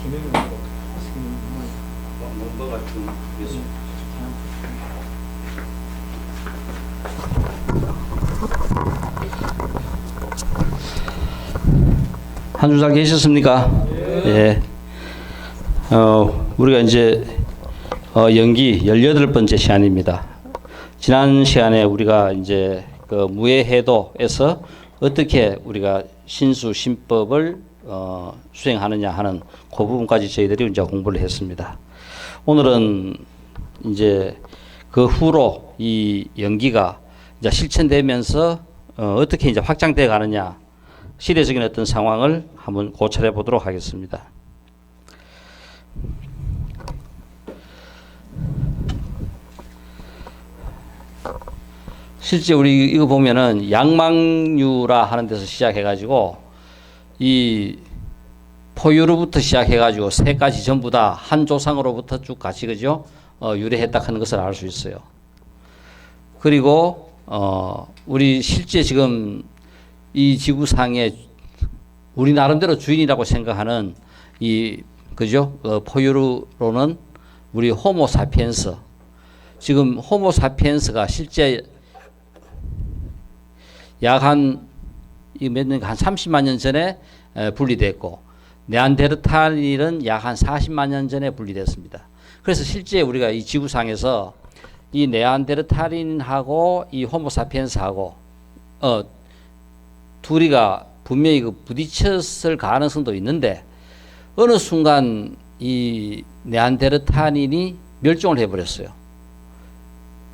기능이 뭔가가 좀 그래서 한 주 잘 계셨습니까? 예. 우리가 이제 연기 18번째 시간입니다. 지난 시간에 우리가 이제 그 무해해도에서 어떻게 우리가 신수 신법을 수행하느냐 하는 그 부분까지 저희들이 이제 공부를 했습니다. 오늘은 이제 그 후로 이 연기가 이제 실천되면서 어떻게 이제 확장돼 가느냐, 시대적인 어떤 상황을 한번 고찰해 보도록 하겠습니다. 실제 우리 이거 보면은 양망유라 하는 데서 시작해가지고 이 포유류부터 시작해가지고 세 가지 전부 다 한 조상으로부터 쭉 같이 그죠? 유래했다 하는 것을 알 수 있어요. 그리고 우리 실제 지금 이 지구상에 우리 나름대로 주인이라고 생각하는 이 그죠? 포유류로는 우리 호모 사피엔스. 지금 호모 사피엔스가 실제 약 한 30만 년 전에 분리됐고, 네안데르탈인은 약 한 40만 년 전에 분리됐습니다. 그래서 실제 우리가 이 지구상에서 이 네안데르탈인하고 이 호모사피엔스하고 둘이가 분명히 그 부딪혔을 가능성도 있는데, 어느 순간 이 네안데르탈인이 멸종을 해버렸어요.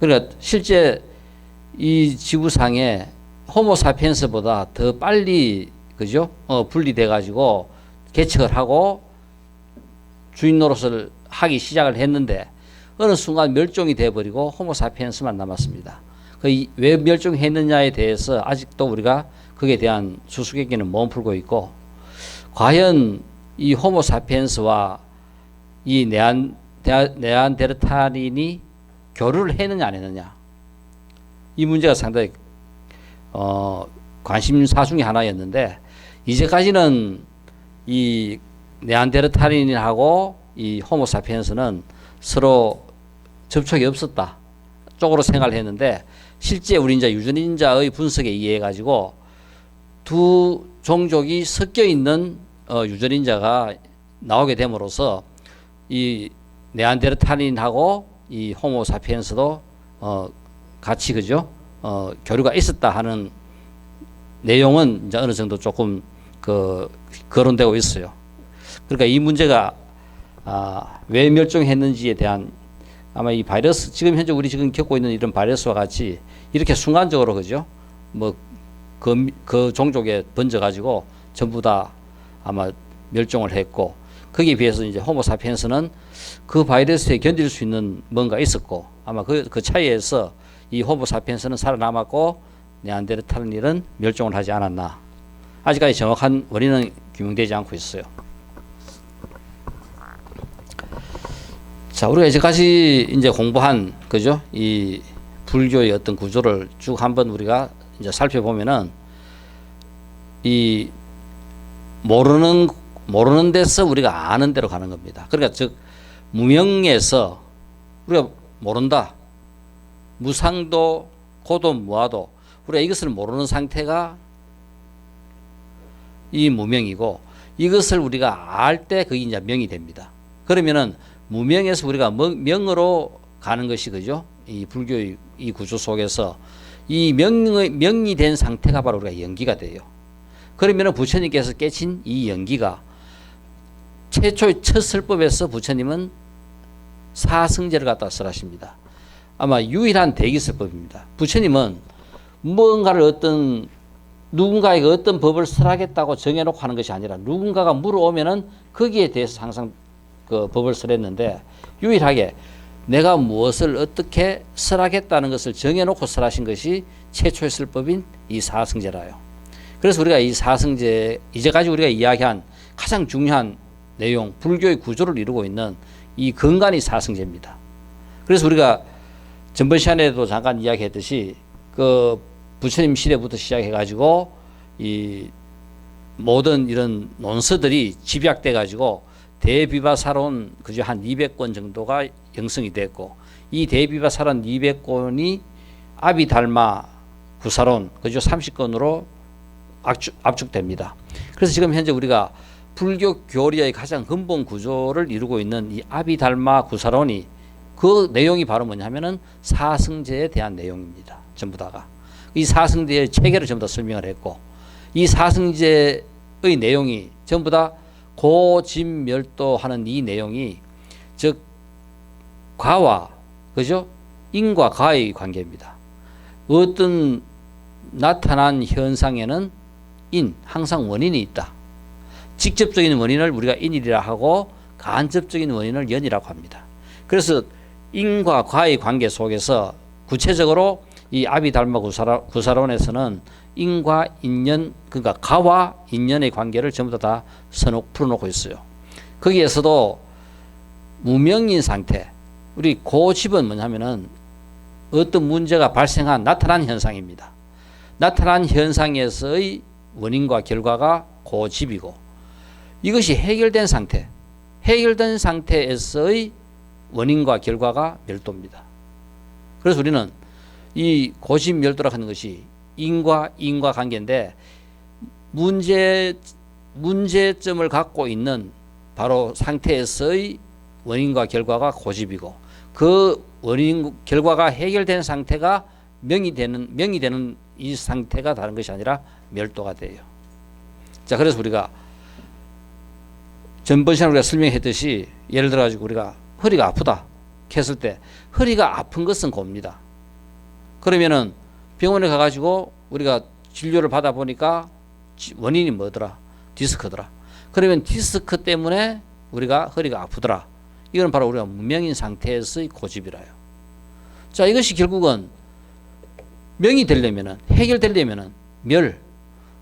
그러니까 실제 이 지구상에 호모사피엔스보다 더 빨리 그죠? 분리돼 가지고 개척을 하고 주인 노릇을 하기 시작을 했는데, 어느 순간 멸종이 돼 버리고 호모사피엔스만 남았습니다. 왜 멸종했느냐에 대해서 아직도 우리가 거기에 대한 수수께끼는 못 풀고 있고, 과연 이 호모사피엔스와 이 네안데르탈인이 교류를 했느냐 안 했느냐, 이 문제가 상당히 관심사 중에 하나였는데, 이제까지는 이 네안데르탈인하고 이 호모사피엔스는 서로 접촉이 없었다 쪽으로 생각을 했는데, 실제 우리 이제 유전인자의 분석에 의해 가지고 두 종족이 섞여 있는 유전인자가 나오게 됨으로써 이 네안데르탈인하고 이 호모사피엔스도 같이 그죠? 교류가 있었다 하는 내용은 이제 어느 정도 조금 거론되고 있어요. 그러니까 이 문제가 왜 멸종했는지에 대한, 아마 이 바이러스, 지금 현재 우리 지금 겪고 있는 이런 바이러스와 같이 이렇게 순간적으로 그죠? 그 종족에 번져가지고 전부 다 아마 멸종을 했고, 거기에 비해서 이제 호모사피엔스는 그 바이러스에 견딜 수 있는 뭔가 있었고, 아마 그 차이에서 이 호모사피엔스는 살아남았고 네안데르탈인은 멸종을 하지 않았나. 아직까지 정확한 원인은 규명되지 않고 있어요. 자, 우리가 이제까지 이제 공부한 그죠? 이 불교의 어떤 구조를 쭉 한번 우리가 이제 살펴보면은, 이 모르는 데서 우리가 아는 대로 가는 겁니다. 그러니까 즉 무명에서 우리가 모른다. 무상도, 고도, 무아도, 우리가 이것을 모르는 상태가 이 무명이고, 이것을 우리가 알 때 그게 이제 명이 됩니다. 그러면은 무명에서 우리가 명으로 가는 것이 그죠? 이 불교의 이 구조 속에서 이 명이 된 상태가 바로 우리가 연기가 돼요. 그러면은 부처님께서 깨친 이 연기가 최초의 첫 설법에서 부처님은 사성제를 갖다 설하십니다. 아마 유일한 대기설법입니다. 부처님은 뭔가를 누군가에게 어떤 법을 설하겠다고 정해놓고 하는 것이 아니라, 누군가가 물어오면은 거기에 대해서 항상 그 법을 설했는데, 유일하게 내가 무엇을 어떻게 설하겠다는 것을 정해놓고 설하신 것이 최초의 설법인 이 사성제라요. 그래서 우리가 이 사성제, 이제까지 우리가 이야기한 가장 중요한 내용, 불교의 구조를 이루고 있는 이 근간이 사성제입니다. 그래서 우리가 전번 시간에도 잠깐 이야기했듯이 그 부처님 시대부터 시작해가지고 이 모든 이런 논서들이 집약돼 가지고 대비바사론 그저 한 200권 정도가 형성이 됐고, 이 대비바사론 200권이 아비달마 구사론 그저 30권으로 압축됩니다. 그래서 지금 현재 우리가 불교 교리의 가장 근본 구조를 이루고 있는 이 아비달마 구사론이, 그 내용이 바로 뭐냐면은 사승제에 대한 내용입니다. 전부 다가 이 사승제의 체계를 전부 다 설명을 했고, 이 사승제의 내용이 전부 다 고진멸도하는 이 내용이, 즉 과와 그죠, 인과 과의 관계입니다. 어떤 나타난 현상에는 항상 원인이 있다. 직접적인 원인을 우리가 인이라 하고, 간접적인 원인을 연이라고 합니다. 그래서 인과 과의 관계 속에서 구체적으로 이 아비달마 구사론에서는 인과 인연, 그러니까 가와 인연의 관계를 전부 다 풀어놓고 있어요. 거기에서도 무명인 상태, 우리 고집은 뭐냐면은 어떤 문제가 나타난 현상입니다. 나타난 현상에서의 원인과 결과가 고집이고, 이것이 해결된 상태에서의 원인과 결과가 멸도입니다. 그래서 우리는 이 고집멸도라고 하는 것이 인과 관계인데, 문제점을 갖고 있는 바로 상태에서의 원인과 결과가 고집이고, 그 원인 결과가 해결된 상태가 명이 되는 이 상태가 다른 것이 아니라 멸도가 돼요. 자, 그래서 우리가 전번 시간에 우리가 설명했듯이, 예를 들어 가지고 우리가 허리가 아프다 했을 때, 허리가 아픈 것은 곱니다. 그러면은 병원에 가가지고 우리가 진료를 받아 보니까 원인이 뭐더라? 디스크더라. 그러면 디스크 때문에 우리가 허리가 아프더라. 이건 바로 우리가 무명인 상태에서의 고집이라요. 자, 이것이 결국은 명이 되려면은, 해결되려면은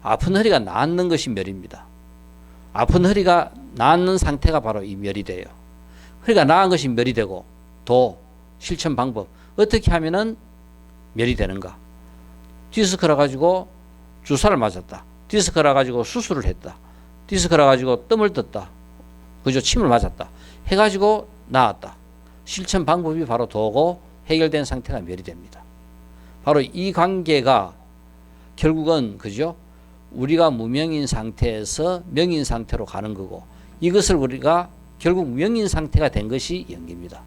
아픈 허리가 낫는 것이 멸입니다. 아픈 허리가 낫는 상태가 바로 이 멸이 돼요. 허리가 나은 것이 멸이 되고, 실천 방법, 어떻게 하면은 멸이 되는가? 디스크라 가지고 주사를 맞았다. 디스크라 가지고 수술을 했다. 디스크라 가지고 뜸을 떴다. 그죠? 침을 맞았다. 해가지고 나았다. 실천 방법이 바로 도고, 해결된 상태가 멸이 됩니다. 바로 이 관계가 결국은 그죠? 우리가 무명인 상태에서 명인 상태로 가는 거고, 이것을 우리가 결국 명인 상태가 된 것이 연기입니다.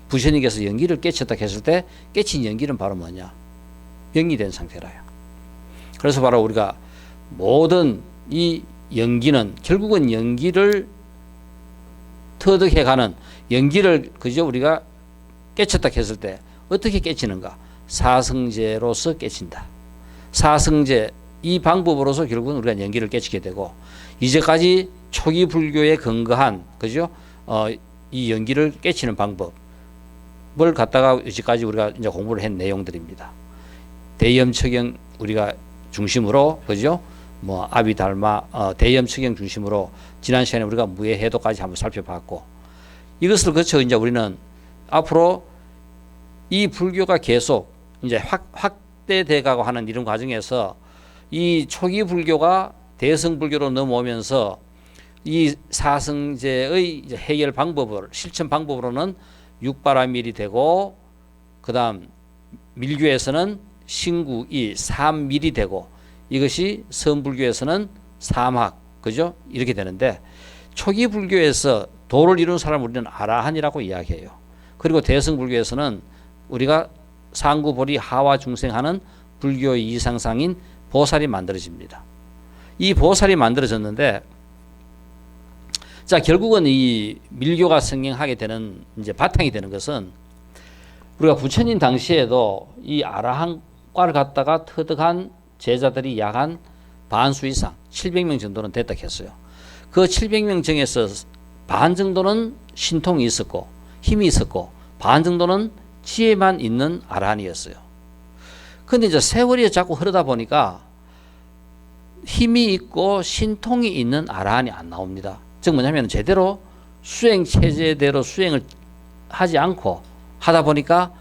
부처님께서 연기를 깨쳤다 했을 때, 깨친 연기는 바로 뭐냐? 명이 된 상태라요. 그래서 바로 우리가 모든 이 연기는 결국은 연기를 터득해가는, 연기를 그저 우리가 깨쳤다 했을 때 어떻게 깨치는가? 사승제로서 깨친다. 사승제, 이 방법으로서 결국은 우리가 연기를 깨치게 되고, 이제까지 초기 불교에 근거한 그죠? 이 연기를 깨치는 방법을 갖다가 이제까지 우리가 이제 공부를 한 내용들입니다. 대염척영 우리가 중심으로 그죠? 아비달마 대염척영 중심으로 지난 시간에 우리가 무예해도까지 한번 살펴봤고, 이것을 거쳐 이제 우리는 앞으로 이 불교가 계속 이제 확대돼 가고 하는 이런 과정에서, 이 초기 불교가 대승불교로 넘어오면서 이 사승제의 이제 해결 방법을, 실천 방법으로는 육바라밀이 되고, 그 다음 밀교에서는 신구이 삼밀이 되고, 이것이 선불교에서는 삼학, 그죠? 이렇게 되는데, 초기 불교에서 도를 이룬 사람을 우리는 아라한이라고 이야기해요. 그리고 대승불교에서는 우리가 상구보리 하와 중생하는 불교의 이상상인 보살이 만들어집니다. 이 보살이 만들어졌는데, 자, 결국은 이 밀교가 성행하게 되는 이제 바탕이 되는 것은, 우리가 부처님 당시에도 이 아라한과를 갖다가 터득한 제자들이 약 한 반수 이상 700명 정도는 됐다 했어요. 그 700명 중에서 반 정도는 신통이 있었고 힘이 있었고, 반 정도는 지혜만 있는 아라한이었어요. 근데 이제 세월이 자꾸 흐르다 보니까 힘이 있고 신통이 있는 아라한이 안 나옵니다. 즉 뭐냐면 제대로 수행 체제대로 수행을 하지 않고 하다 보니까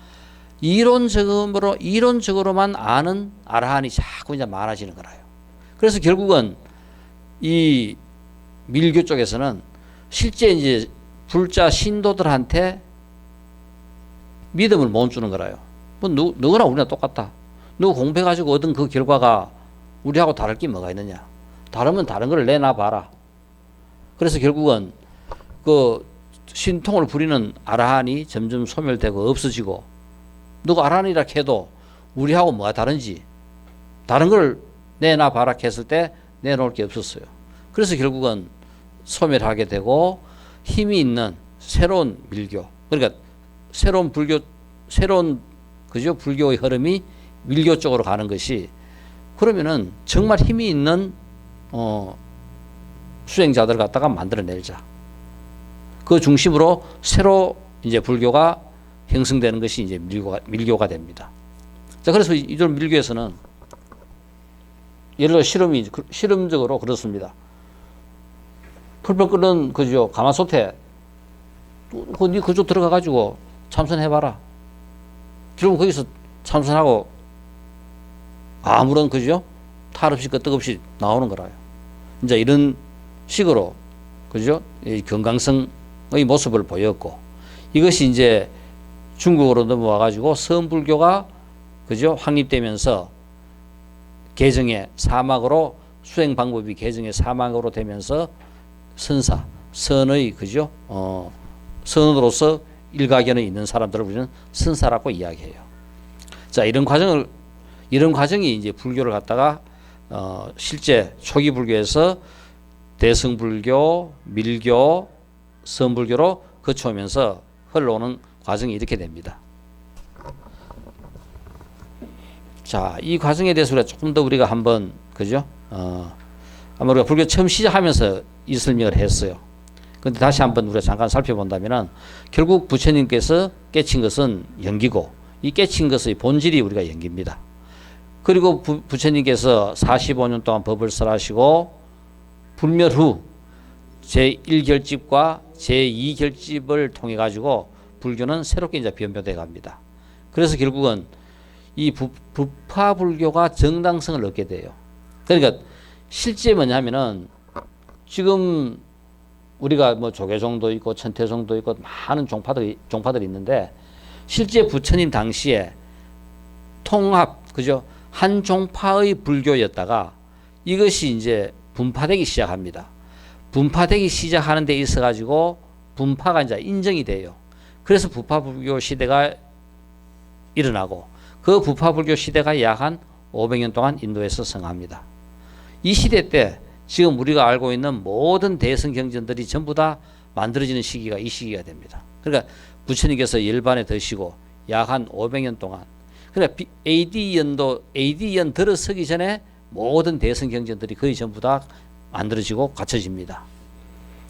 이론적으로만 아는 아라한이 자꾸 이제 많아지는 거라요. 그래서 결국은 이 밀교 쪽에서는 실제 이제 불자 신도들한테 믿음을 못 주는 거라요. 뭐 누구나 우리나 똑같다. 누구 공부해가지고 얻은 그 결과가 우리하고 다를 게 뭐가 있느냐. 다르면 다른 걸 내놔봐라. 그래서 결국은 그 신통을 부리는 아라한이 점점 소멸되고 없어지고, 누가 아라한이라 해도 우리하고 뭐가 다른지 다른 걸 내놔봐라 했을 때 내놓을 게 없었어요. 그래서 결국은 소멸하게 되고 힘이 있는 새로운 밀교, 그러니까 새로운 불교, 새로운 그죠 불교의 흐름이 밀교 쪽으로 가는 것이, 그러면은 정말 힘이 있는 수행자들 갖다가 만들어내자. 그 중심으로 새로 이제 불교가 형성되는 것이 이제 밀교가 됩니다. 자, 그래서 이런 밀교에서는 예를 들어 실험적으로 그렇습니다. 풀벌 끓는 그죠 가마솥에 네 그쪽 들어가 가지고 참선해봐라. 결국 거기서 참선하고 아무런 그죠 탈 없이 끄떡 없이 나오는 거라요. 이제 이런 식으로 그죠 이 건강성의 모습을 보였고, 이것이 이제 중국으로 넘어와 가지고 서불교가 그죠 확립되면서 개정의 사막으로 수행 방법이 개정의 사막으로 되면서 선의 그죠 선으로서 일가견에 있는 사람들을 우리는 선사라고 이야기해요. 자, 이런 과정이 이제 불교를 갖다가 실제 초기 불교에서 대승불교, 밀교, 선불교로 거쳐오면서 흘러오는 과정이 이렇게 됩니다. 자, 이 과정에 대해서 우리가 조금 더 우리가 한번 그죠? 아마 우리가 불교 처음 시작하면서 이 설명을 했어요. 근데 다시 한번 우리가 잠깐 살펴본다면은 결국 부처님께서 깨친 것은 연기고, 이 깨친 것의 본질이 우리가 연기입니다. 그리고 부처님께서 45년 동안 법을 설하시고 불멸 후 제1결집과 제2결집을 통해 가지고 불교는 새롭게 이제 변변해 갑니다. 그래서 결국은 이 부파 불교가 정당성을 얻게 돼요. 그러니까 실제 뭐냐면은 지금 우리가 뭐 조계종도 있고 천태종도 있고 많은 종파들이 있는데, 실제 부처님 당시에 통합 그죠 한 종파의 불교였다가 이것이 이제 분파되기 시작합니다. 분파되기 시작하는 데 있어 가지고 분파가 이제 인정이 돼요. 그래서 부파 불교 시대가 일어나고, 그 부파 불교 시대가 약 한 500년 동안 인도에서 성합니다. 이 시대 때 지금 우리가 알고 있는 모든 대성 경전들이 전부 다 만들어지는 시기가 이 시기가 됩니다. 그러니까 부처님께서 열반에 드시고 약 한 500년 동안, 그러니까 AD연 들어서기 전에 모든 대성 경전들이 거의 전부 다 만들어지고 갖춰집니다.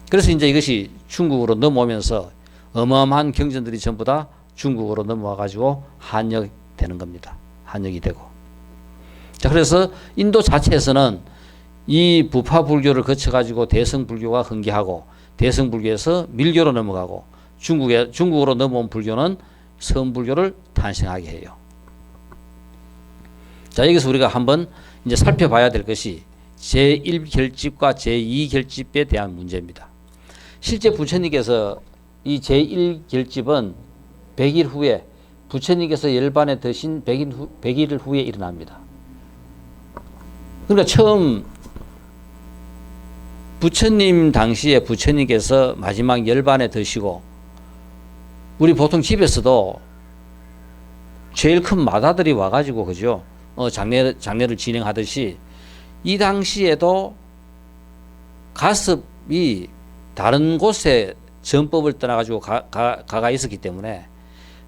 그래서 이제 이것이 중국으로 넘어오면서 어마어마한 경전들이 전부 다 중국으로 넘어와 가지고 한역되는 겁니다. 한역이 되고. 자, 그래서 인도 자체에서는 이 부파 불교를 거쳐 가지고 대성 불교가 흥기하고, 대성 불교에서 밀교로 넘어가고, 중국으로 넘어온 불교는 선불교를 탄생하게 해요. 자, 여기서 우리가 한번 이제 살펴봐야 될 것이 제1결집과 제2결집에 대한 문제입니다. 실제 부처님께서 이 제1결집은 100일 후에, 부처님께서 열반에 드신 100일 후에 일어납니다. 그러니까 처음 부처님 당시에 부처님께서 마지막 열반에 드시고, 우리 보통 집에서도 제일 큰 마다들이 와가지고 그죠 장례를 진행하듯이, 이 당시에도 가습이 다른 곳에 전법을 떠나가지고 가가 있었기 때문에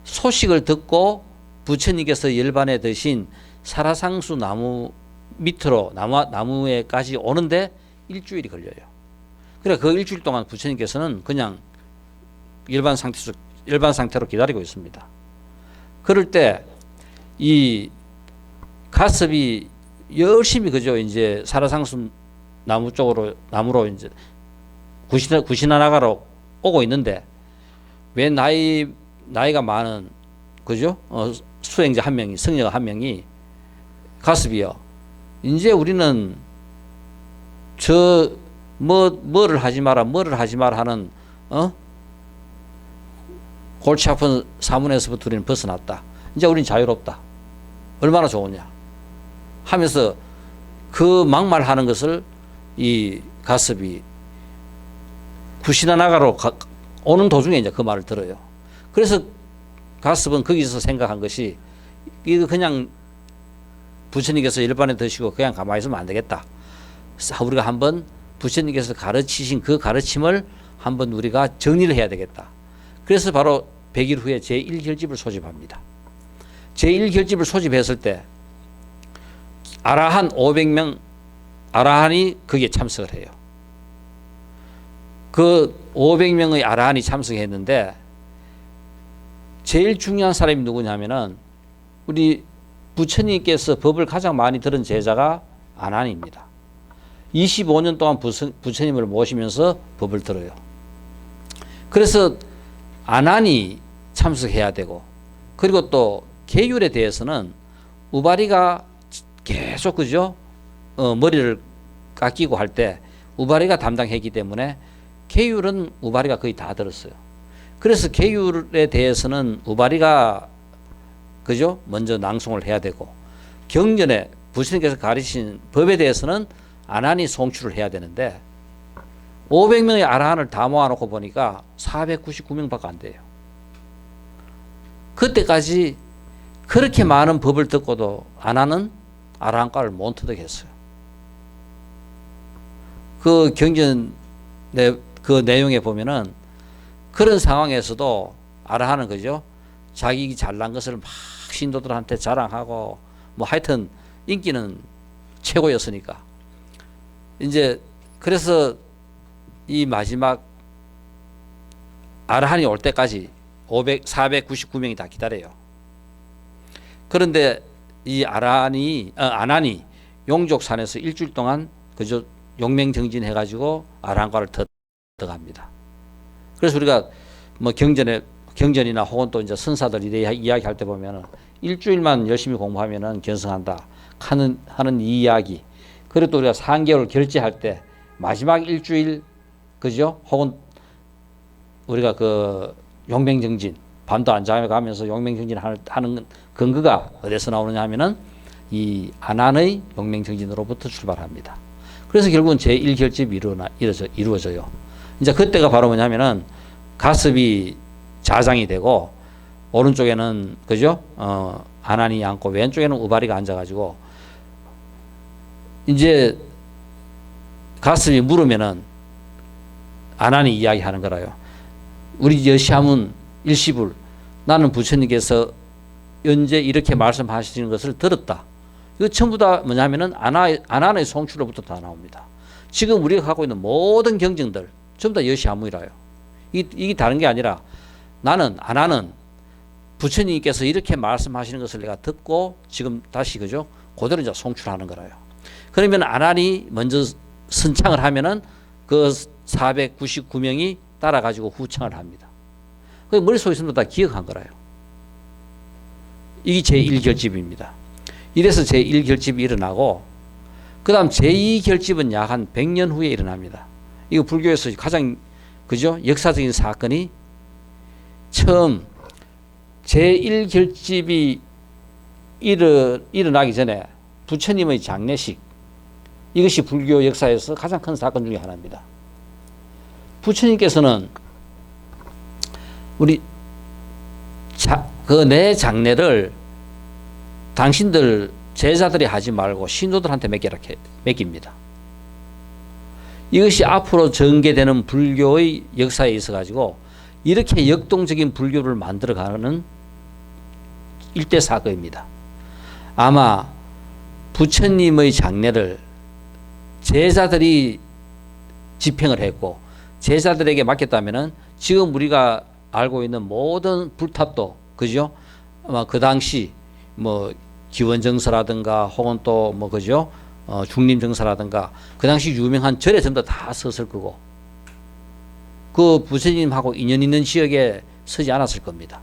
소식을 듣고 부처님께서 열반에 드신 사라상수 나무 밑으로 나무에까지 오는데 일주일이 걸려요. 그래 그 일주일 동안 부처님께서는 그냥 일반 상태로 기다리고 있습니다. 그럴 때 이 가습이 열심히 그죠 이제 사라상수 나무로 이제 구시나나가로 오고 있는데, 왜 나이가 많은 그죠 수행자 한 명이, 성녀가 한 명이 가습이요, 이제 우리는 저 뭐를 하지 마라 하는 골치 아픈 사문에서부터 우리는 벗어났다. 이제 우리는 자유롭다. 얼마나 좋으냐 하면서 그 막말하는 것을 이 가섭이 구시나나가로 오는 도중에 이제 그 말을 들어요. 그래서 가섭은 거기서 생각한 것이 이거 그냥 부처님께서 일반에 드시고 그냥 가만히 있으면 안 되겠다. 우리가 한번 부처님께서 가르치신 그 가르침을 한번 우리가 정리를 해야 되겠다. 그래서 바로 100일 후에 제1결집을 소집합니다. 제1결집을 소집했을 때 아라한 500명 아라한이 거기에 참석을 해요. 그 500명의 아라한이 참석했는데 제일 중요한 사람이 누구냐면은 우리 부처님께서 법을 가장 많이 들은 제자가 아난입니다. 25년 동안 부처님을 모시면서 법을 들어요. 그래서 아난이 참석해야 되고, 그리고 또 계율에 대해서는 우바리가 계속 그죠? 머리를 깎이고 할 때 우바리가 담당했기 때문에 계율은 우바리가 거의 다 들었어요. 그래서 계율에 대해서는 우바리가 그죠? 먼저 낭송을 해야 되고, 경전에 부처님께서 가르치신 법에 대해서는 아난이 송출을 해야 되는데 500명의 아라한을 다 모아놓고 보니까 499명밖에 안 돼요. 그때까지 그렇게 많은 법을 듣고도 아난은 아라한과를 못 터득했어요. 그 경전 그 내용에 보면은 그런 상황에서도 아라한은 그죠? 자기 잘난 것을 막 신도들한테 자랑하고 뭐 하여튼 인기는 최고였으니까 이제 그래서 이 마지막 아라한이 올 때까지 499명이 다 기다려요. 그런데 이 아난이 용족산에서 일주일 동안 그저 용맹정진해가지고 아라한과를 터득합니다. 그래서 우리가 뭐 경전이나 혹은 또 이제 선사들 이래 이야기할 때 보면은 일주일만 열심히 공부하면은 견성한다 하는 이 이야기. 그리고 또 우리가 3개월 결제할 때 마지막 일주일 그죠? 혹은 우리가 그 용맹정진 밤도 안 자면서 용맹정진 하는 근거가 어디서 나오느냐 하면은 이 아난의 용맹정진으로부터 출발합니다. 그래서 결국은 제1결집이 이루어져요. 이제 그때가 바로 뭐냐면은 가섭이 자장이 되고 오른쪽에는 그죠? 아난이 앉고 왼쪽에는 우바리가 앉아가지고 이제 가섭이 물으면은 아난이 이야기하는 거라요. 우리 여시함은 일시불 나는 부처님께서 언제 이렇게 말씀하시는 것을 들었다. 이거 전부 다 뭐냐면은 아난의 송출로부터 다 나옵니다. 지금 우리가 갖고 있는 모든 경전들 전부 다 여시함이라요. 이게 다른 게 아니라 아난은 부처님께서 이렇게 말씀하시는 것을 내가 듣고 지금 다시 그죠? 그대로 이제 송출하는 거라요. 그러면 아난이 먼저 선창을 하면은 그 499명이 따라가지고 후창을 합니다. 그 머릿속에 있으면 다 기억한 거라요. 이게 제1결집입니다. 이래서 제1결집이 일어나고, 그 다음 제2결집은 약 한 100년 후에 일어납니다. 이거 불교에서 가장, 그죠? 역사적인 사건이 처음 제1결집이 일어나기 전에 부처님의 장례식, 이것이 불교 역사에서 가장 큰 사건 중에 하나입니다. 부처님께서는 내 장례를 당신들 제자들이 하지 말고 신도들한테 맡깁니다. 이것이 앞으로 전개되는 불교의 역사에 있어 가지고 이렇게 역동적인 불교를 만들어가는 일대 사건입니다. 아마 부처님의 장례를 제자들이 집행을 했고 제자들에게 맡겼다면은 지금 우리가 알고 있는 모든 불탑도 그죠? 아마 그 당시 뭐 기원정서라든가 혹은 또 뭐 그죠? 중림정서라든가 그 당시 유명한 절에 전부 다 섰을 거고 그 부처님하고 인연 있는 지역에 서지 않았을 겁니다.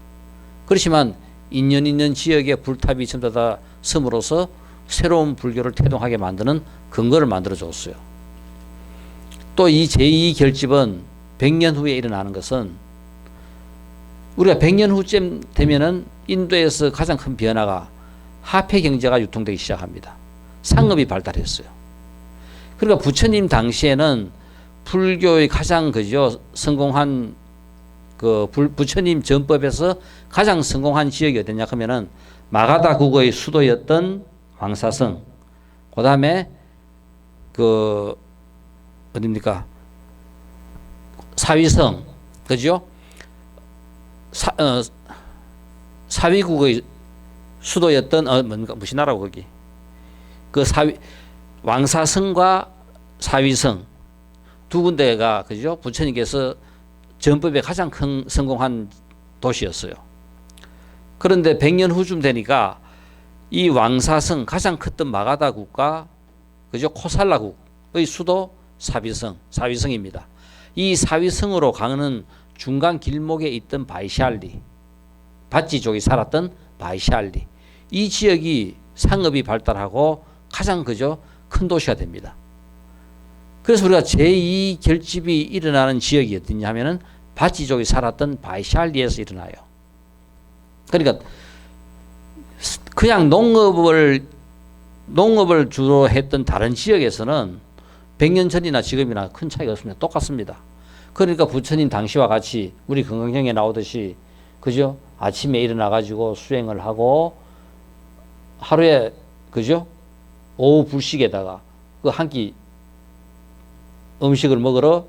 그렇지만 인연 있는 지역에 불탑이 전부 다 섬으로써 새로운 불교를 태동하게 만드는 근거를 만들어 줬어요. 또 이 제2 결집은 100년 후에 일어나는 것은 우리가 100년 후쯤 되면은 인도에서 가장 큰 변화가 화폐 경제가 유통되기 시작합니다. 상업이 발달했어요. 그러니까 부처님 당시에는 불교의 가장 그죠 성공한 그 부처님 전법에서 가장 성공한 지역이 어디냐 하면은 마가다국의 수도였던 왕사성, 그 다음에 그 어딥니까 사위성, 그죠? 사위국의 수도였던 뭔가 무슨 나라고 거기 그 왕사성과 사위성 두 군데가 그죠 부처님께서 전법에 가장 큰 성공한 도시였어요. 그런데 100년 후쯤 되니까 이 왕사성 가장 컸던 마가다국과 그죠 코살라국의 수도 사위성입니다. 이 사위성으로 가는 중간 길목에 있던 바이샬리, 바찌족이 살았던 바이샬리, 이 지역이 상업이 발달하고 가장 그죠 큰 도시가 됩니다. 그래서 우리가 제2 결집이 일어나는 지역이 어디냐 하면은 바찌족이 살았던 바이샬리에서 일어나요. 그러니까 그냥 농업을 주로 했던 다른 지역에서는 100년 전이나 지금이나 큰 차이가 없습니다. 똑같습니다. 그러니까 부처님 당시와 같이 우리 건강경에 나오듯이 그죠? 아침에 일어나 가지고 수행을 하고 하루에 그죠? 오후 불식에다가 그 한 끼 음식을 먹으러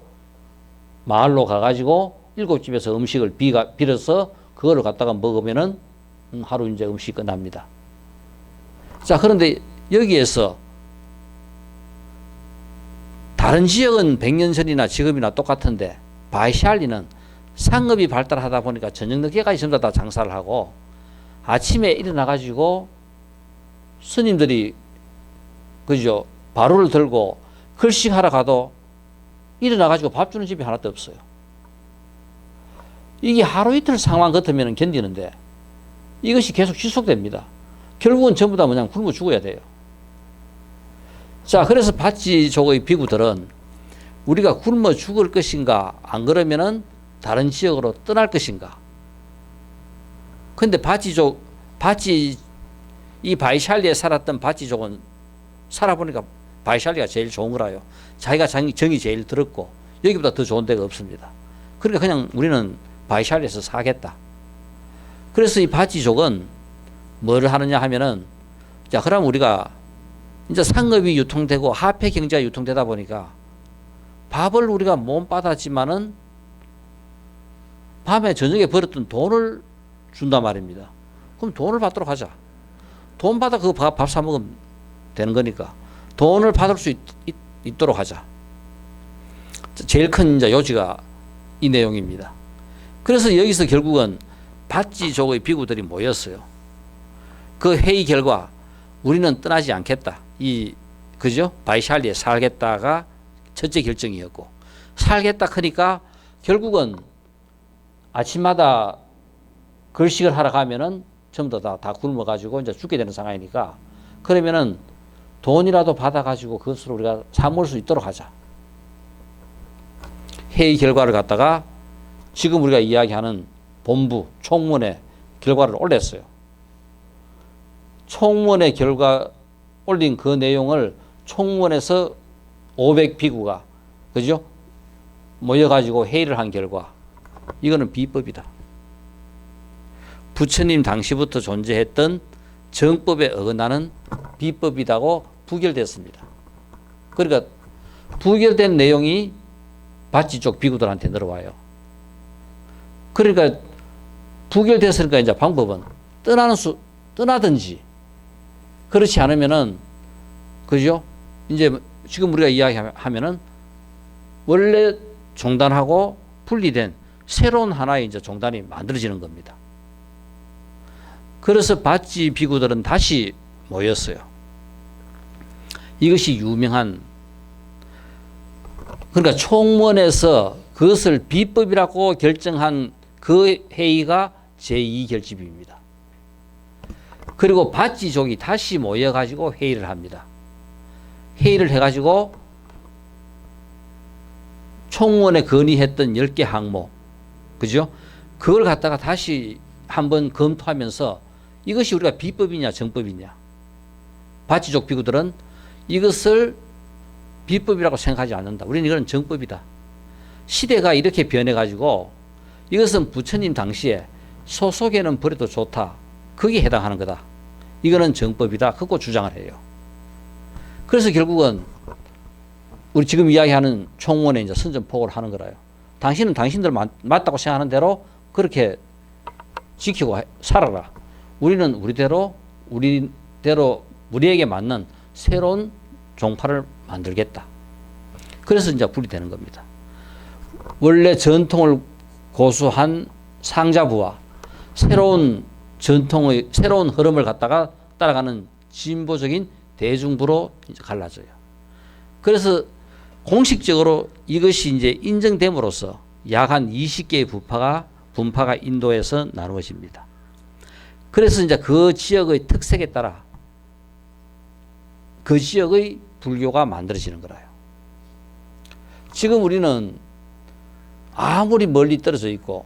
마을로 가가지고 7집에서 음식을 빌어서 그거를 갖다가 먹으면은 하루 이제 음식이 끝납니다. 자, 그런데 여기에서 다른 지역은 100년 전이나 지금이나 똑같은데 바이샬리는 상업이 발달하다 보니까 저녁 늦게까지 전부 다 장사를 하고 아침에 일어나가지고 스님들이 그죠 바루를 들고 글씨하러 가도 일어나가지고 밥 주는 집이 하나도 없어요. 이게 하루 이틀 상황 같으면 견디는데 이것이 계속 지속됩니다. 결국은 전부 다 그냥 굶어 죽어야 돼요. 자, 그래서 바찌족의 비구들은 우리가 굶어 죽을 것인가 안 그러면은 다른 지역으로 떠날 것인가. 근데 이 바이샬리에 살았던 바찌족은 살아보니까 바이샬리가 제일 좋은 거라요. 자기가 정이 제일 들었고 여기보다 더 좋은 데가 없습니다. 그러니까 그냥 우리는 바이샬리에서 사겠다. 그래서 이 바찌족은 뭘 하느냐 하면은 자, 그럼 우리가 이제 상업이 유통되고 화폐 경제가 유통되다 보니까 밥을 우리가 못 받았지만은 밤에 저녁에 벌었던 돈을 준단 말입니다. 그럼 돈을 받도록 하자. 돈 받아 그 밥 사 먹으면 되는 거니까 돈을 받을 수 있도록 하자. 제일 큰 이제 요지가 이 내용입니다. 그래서 여기서 결국은 바찌족의 비구들이 모였어요. 그 회의 결과 우리는 떠나지 않겠다. 그죠? 바이샬리에 살겠다가 첫째 결정이었고, 살겠다 하니까 결국은 아침마다 걸식을 하러 가면은 전부 다 굶어가지고 이제 죽게 되는 상황이니까 그러면은 돈이라도 받아가지고 그것으로 우리가 사 먹을 수 있도록 하자. 회의 결과를 갖다가 지금 우리가 이야기하는 본부 총문에 결과를 올렸어요. 총문에 결과 올린 그 내용을 총문에서 500비구가 그죠? 모여가지고 회의를 한 결과 이거는 비법이다. 부처님 당시부터 존재했던 정법에 어긋나는 비법이라고 부결됐습니다. 그러니까 부결된 내용이 바찌족 비구들한테 들어와요. 그러니까 부결됐으니까 이제 방법은 떠나든지 그렇지 않으면은 그죠? 이제 지금 우리가 이야기하면은 원래 종단하고 분리된 새로운 하나의 이제 종단이 만들어지는 겁니다. 그래서 바찌 비구들은 다시 모였어요. 이것이 유명한 그러니까 총문에서 그것을 비법이라고 결정한 그 회의가 제2결집입니다. 그리고 바찌족이 다시 모여가지고 회의를 합니다. 회의를 해가지고 총무원에 건의했던 10개 항목, 그죠? 그걸 갖다가 다시 한번 검토하면서 이것이 우리가 비법이냐 정법이냐. 바치족 비구들은 이것을 비법이라고 생각하지 않는다. 우리는 이건 정법이다. 시대가 이렇게 변해가지고 이것은 부처님 당시에 소속에는 버려도 좋다. 거기에 해당하는 거다. 이거는 정법이다. 그거 주장을 해요. 그래서 결국은 우리 지금 이야기하는 총무원에 이제 선전포고를 하는 거라요. 당신은 당신들 맞다고 생각하는 대로 그렇게 지키고 살아라. 우리는 우리대로 우리에게 맞는 새로운 종파를 만들겠다. 그래서 이제 분리되는 겁니다. 원래 전통을 고수한 상자부와 새로운 전통의 새로운 흐름을 갖다가 따라가는 진보적인 대중부로 이제 갈라져요. 그래서 공식적으로 이것이 이제 인정됨으로써 약 한 20개의 분파가 인도에서 나누어집니다. 그래서 이제 그 지역의 특색에 따라 그 지역의 불교가 만들어지는 거라요. 지금 우리는 아무리 멀리 떨어져 있고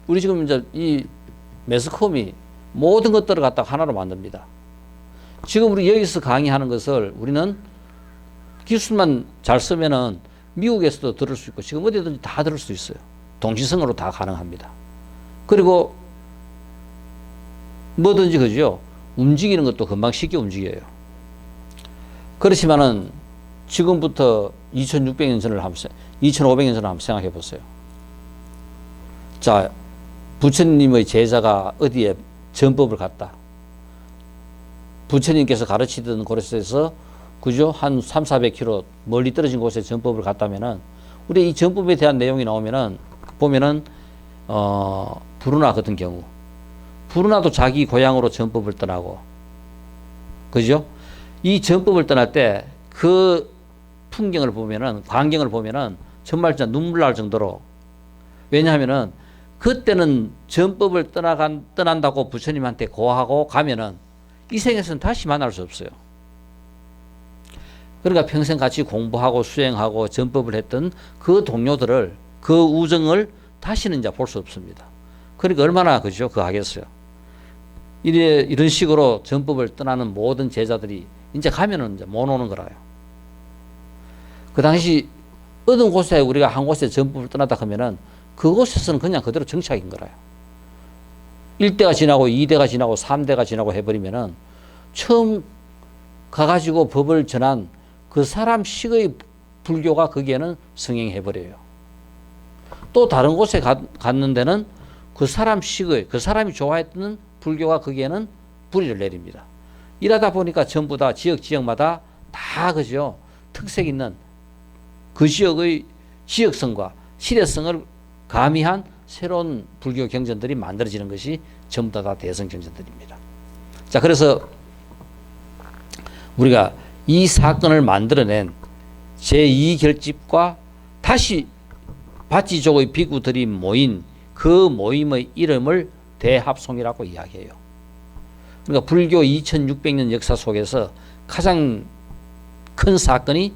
우리 지금 이제 이 매스컴이 모든 것들을 갖다가 하나로 만듭니다. 지금 우리 여기서 강의하는 것을 우리는 기술만 잘 쓰면은 미국에서도 들을 수 있고 지금 어디든지 다 들을 수 있어요. 동시성으로 다 가능합니다. 그리고 뭐든지 그죠? 움직이는 것도 금방 쉽게 움직여요. 그렇지만은 지금부터 2600년 전을 2500년 전을 한번 생각해 보세요. 자, 부처님의 제자가 어디에 전법을 갔다. 부처님께서 가르치던 곳에서 그죠? 한 300-400km 멀리 떨어진 곳에 전법을 갔다면은 우리 이 전법에 대한 내용이 나오면은 보면은 부르나 같은 경우 부르나도 자기 고향으로 전법을 떠나고 그죠? 이 전법을 떠날 때 그 풍경을 보면은 광경을 보면은 정말 진짜 눈물 날 정도로 왜냐하면은 그때는 전법을 떠난다고 부처님한테 고하고 가면은 이 생에서는 다시 만날 수 없어요. 그러니까 평생 같이 공부하고 수행하고 전법을 했던 그 동료들을 그 우정을 다시는 이제 볼 수 없습니다. 그러니까 얼마나 그죠? 그 하겠어요. 이런 식으로 전법을 떠나는 모든 제자들이 이제 가면은 이제 못 오는 거라요. 그 당시 어떤 곳에 우리가 한 곳에 전법을 떠나다 하면은 그곳에서는 그냥 그대로 정착인 거라요. 1대가 지나고 2대가 지나고 3대가 지나고 해버리면은 처음 가가지고 법을 전한 그 사람 식의 불교가 거기에는 성행해버려요. 또 다른 곳에 갔는 데는 그 사람 식의 그 사람이 좋아했던 불교가 거기에는 뿌리를 내립니다. 이러다 보니까 전부 다 지역마다 다 그죠 특색 있는 그 지역의 지역성과 시대성을 가미한 새로운 불교 경전들이 만들어지는 것이 전부 다 대성 경전들입니다. 자, 그래서 우리가 이 사건을 만들어낸 제2결집과 다시 바치족의 비구들이 모인 그 모임의 이름을 대합송이라고 이야기해요. 그러니까 불교 2600년 역사 속에서 가장 큰 사건이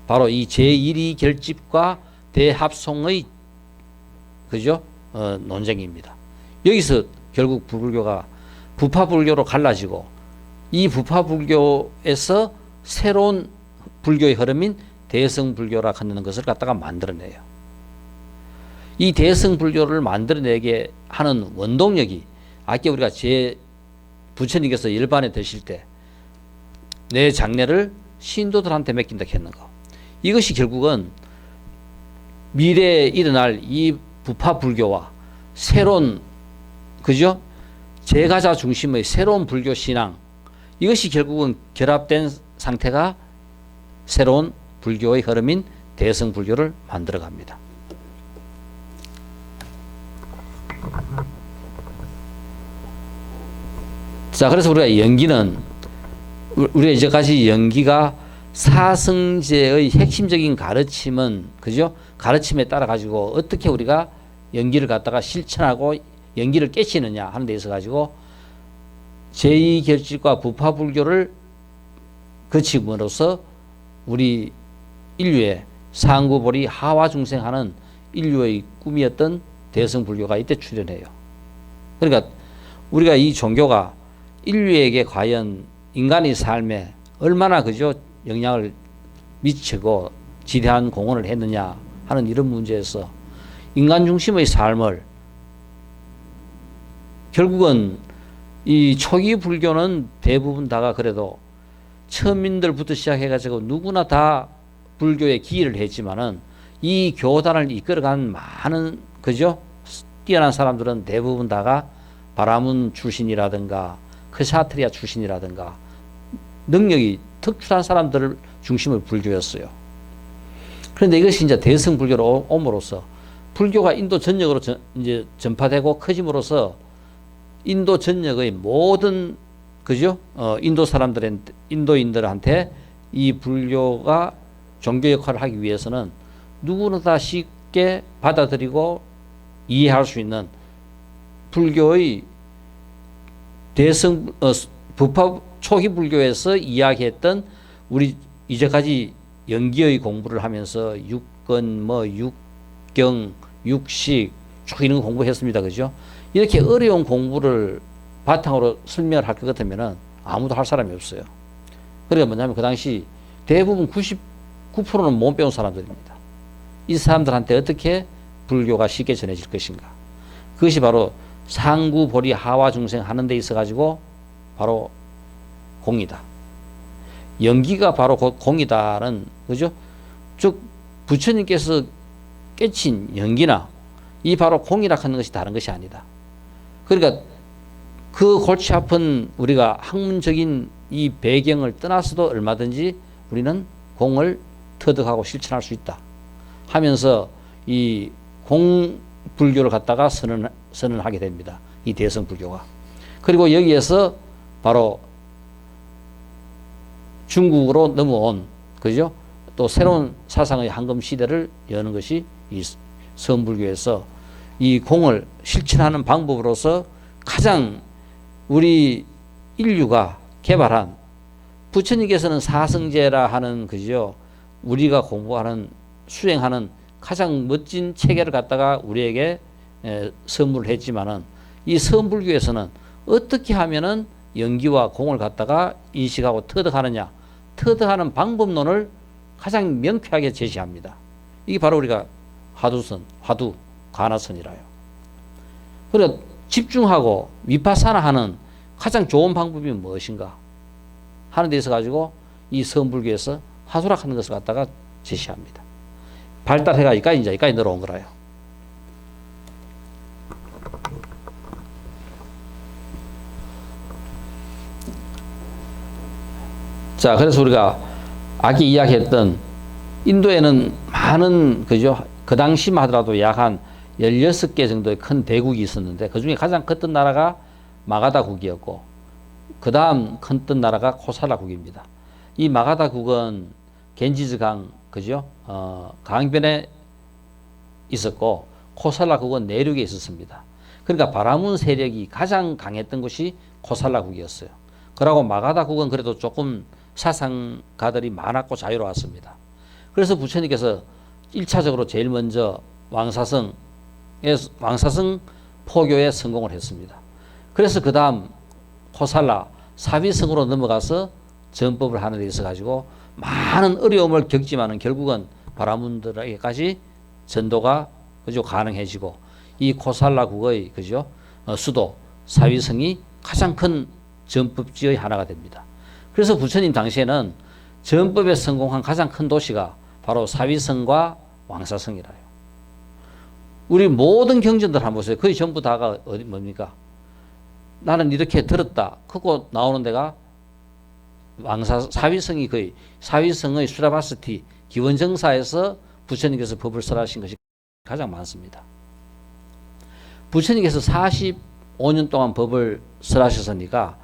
바로 이 제1위 결집과 대합송의 그죠? 논쟁입니다. 여기서 결국 불교가 부파불교로 갈라지고 이 부파불교에서 새로운 불교의 흐름인 대성불교라 하는 것을 갖다가 만들어내요. 이 대성불교를 만들어내게 하는 원동력이 아까 우리가 부처님께서 일반에 드실 때 내 장례를 신도들한테 맡긴다 했는 거. 이것이 결국은 미래에 일어날 이 부파불교와 새로운 그죠? 제가자 중심의 새로운 불교 신앙 이것이 결국은 결합된 상태가 새로운 불교의 흐름인 대성불교를 만들어갑니다. 자, 그래서 우리가 이제까지 연기가 사성제의 핵심적인 가르침은 그죠? 가르침에 따라 가지고 어떻게 우리가 연기를 갖다가 실천하고 연기를 깨치느냐 하는 데 있어 가지고 제2결집과 부파불교를 거침으로써 우리 인류의 상구보리 하와중생하는 인류의 꿈이었던 대승불교가 이때 출현해요. 그러니까 우리가 이 종교가 인류에게 과연 인간의 삶에 얼마나 그죠 영향을 미치고 지대한 공헌을 했느냐 하는 이런 문제에서 인간 중심의 삶을 결국은 이 초기 불교는 대부분 다가 그래도 처음인들부터 시작해가지고 누구나 다 불교에 기여를 했지만은 이 교단을 이끌어간 많은 그죠 뛰어난 사람들은 대부분 다가 바라문 출신이라든가 크샤트리아 출신이라든가 능력이 특출한 사람들을 중심의 불교였어요. 그런데 이것이 이제 대승 불교로 옴으로써 불교가 인도 전역으로 이제 전파되고 커짐으로써 인도 전역의 모든 그죠 인도인들한테 이 불교가 종교 역할을 하기 위해서는 누구나 다 쉽게 받아들이고 이해할 수 있는 불교의 부파 초기 불교에서 이야기했던 우리 이제까지 연기의 공부를 하면서 육건 육경 육식 쭉 이런 거 공부했습니다. 그죠? 이렇게 어려운 공부를 바탕으로 설명을 할 것 같으면은 아무도 할 사람이 없어요. 그러니까 뭐냐면 그 당시 대부분 99%는 못 배운 사람들입니다. 이 사람들한테 어떻게 불교가 쉽게 전해질 것인가. 그것이 바로 상구보리 하와중생 하는 데 있어 가지고 바로 공이다. 연기가 바로 공이다는 그죠? 즉 부처님께서 깨친 연기나 이 바로 공이라 하는 것이 다른 것이 아니다. 그러니까 그 골치 아픈 우리가 학문적인 이 배경을 떠나서도 얼마든지 우리는 공을 터득하고 실천할 수 있다 하면서 이 공불교를 갖다가 선언하게 됩니다. 이 대승불교가. 그리고 여기에서 바로 중국으로 넘어온 그죠? 또 새로운 사상의 황금 시대를 여는 것이 이 서원불교에서 이 공을 실천하는 방법으로서 가장 우리 인류가 개발한 부처님께서는 사성제라 하는 그죠? 우리가 공부하는 수행하는 가장 멋진 체계를 갖다가 우리에게 선물을 했지만은 이 서원불교에서는 어떻게 하면은 연기와 공을 갖다가 인식하고 터득하느냐, 터득하는 방법론을 가장 명쾌하게 제시합니다. 이게 바로 우리가 화두, 가나선이라요. 그래 집중하고 위파사나 하는 가장 좋은 방법이 무엇인가 하는 데 있어 가지고 이 서원불교에서 화두락 하는 것을 갖다가 제시합니다. 발달해가 여기까지 늘어온 거라요. 자, 그래서 우리가 아까 이야기했던 인도에는 많은 그죠? 그 당시만 하더라도 약 한 16개 정도의 큰 대국이 있었는데 그 중에 가장 컸던 나라가 마가다국이었고 그 다음 컸던 나라가 코살라국입니다. 이 마가다국은 겐지즈강 그죠? 강변에 있었고 코살라국은 내륙에 있었습니다. 그러니까 바라문 세력이 가장 강했던 곳이 코살라국이었어요. 그러고 마가다국은 그래도 조금 사상가들이 많았고 자유로웠습니다. 그래서 부처님께서 1차적으로 제일 먼저 왕사성 포교에 성공을 했습니다. 그래서 그 다음 코살라 사비성으로 넘어가서 전법을 하는 데 있어 가지고 많은 어려움을 겪지만은 결국은 바라문들에게까지 전도가 그죠 가능해지고 이 코살라국의 그죠 수도 사위성이 가장 큰 전법지의 하나가 됩니다. 그래서 부처님 당시에는 전법에 성공한 가장 큰 도시가 바로 사위성과 왕사성이라요. 우리 모든 경전들 한번 보세요. 거의 전부 다가 어디 뭡니까? 나는 이렇게 들었다. 크고 나오는 데가 사위성이 거의 사위성의 수라바스티 기원정사에서 부처님께서 법을 설하신 것이 가장 많습니다. 부처님께서 45년 동안 법을 설하셨으니까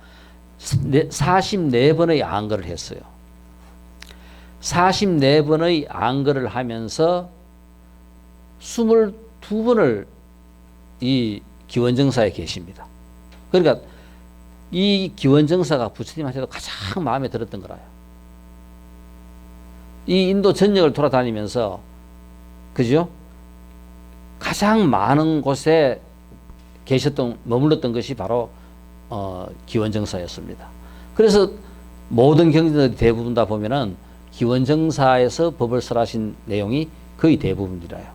44번의 안거를 했어요. 44번의 안거를 하면서 22번을 이 기원정사에 계십니다. 그러니까 이 기원정사가 부처님한테도 가장 마음에 들었던 거라요. 이 인도 전역을 돌아다니면서 그죠? 가장 많은 곳에 머물렀던 것이 바로 기원정사였습니다. 그래서 모든 경전들이 대부분 다 보면은 기원정사에서 법을 설하신 내용이 거의 대부분이라요.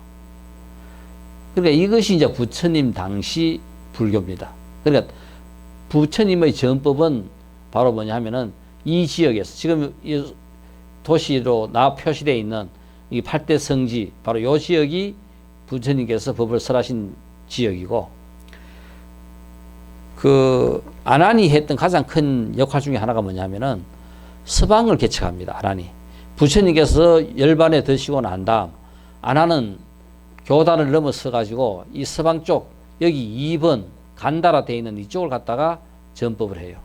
그러니까 이것이 이제 부처님 당시 불교입니다. 그러니까 부처님의 전법은 바로 뭐냐 하면은 이 지역에서 지금 이 도시로 표시되어 있는 이 8대 성지 바로 이 지역이 부처님께서 법을 설하신 지역이고, 그 아난이 했던 가장 큰 역할 중에 하나가 뭐냐면은 서방을 개척합니다. 아난이 부처님께서 열반에 드시고 난 다음 아난은 교단을 넘어서 가지고 이 서방 쪽 여기 2번 간다라 되어 있는 이쪽을 갖다가 전법을 해요.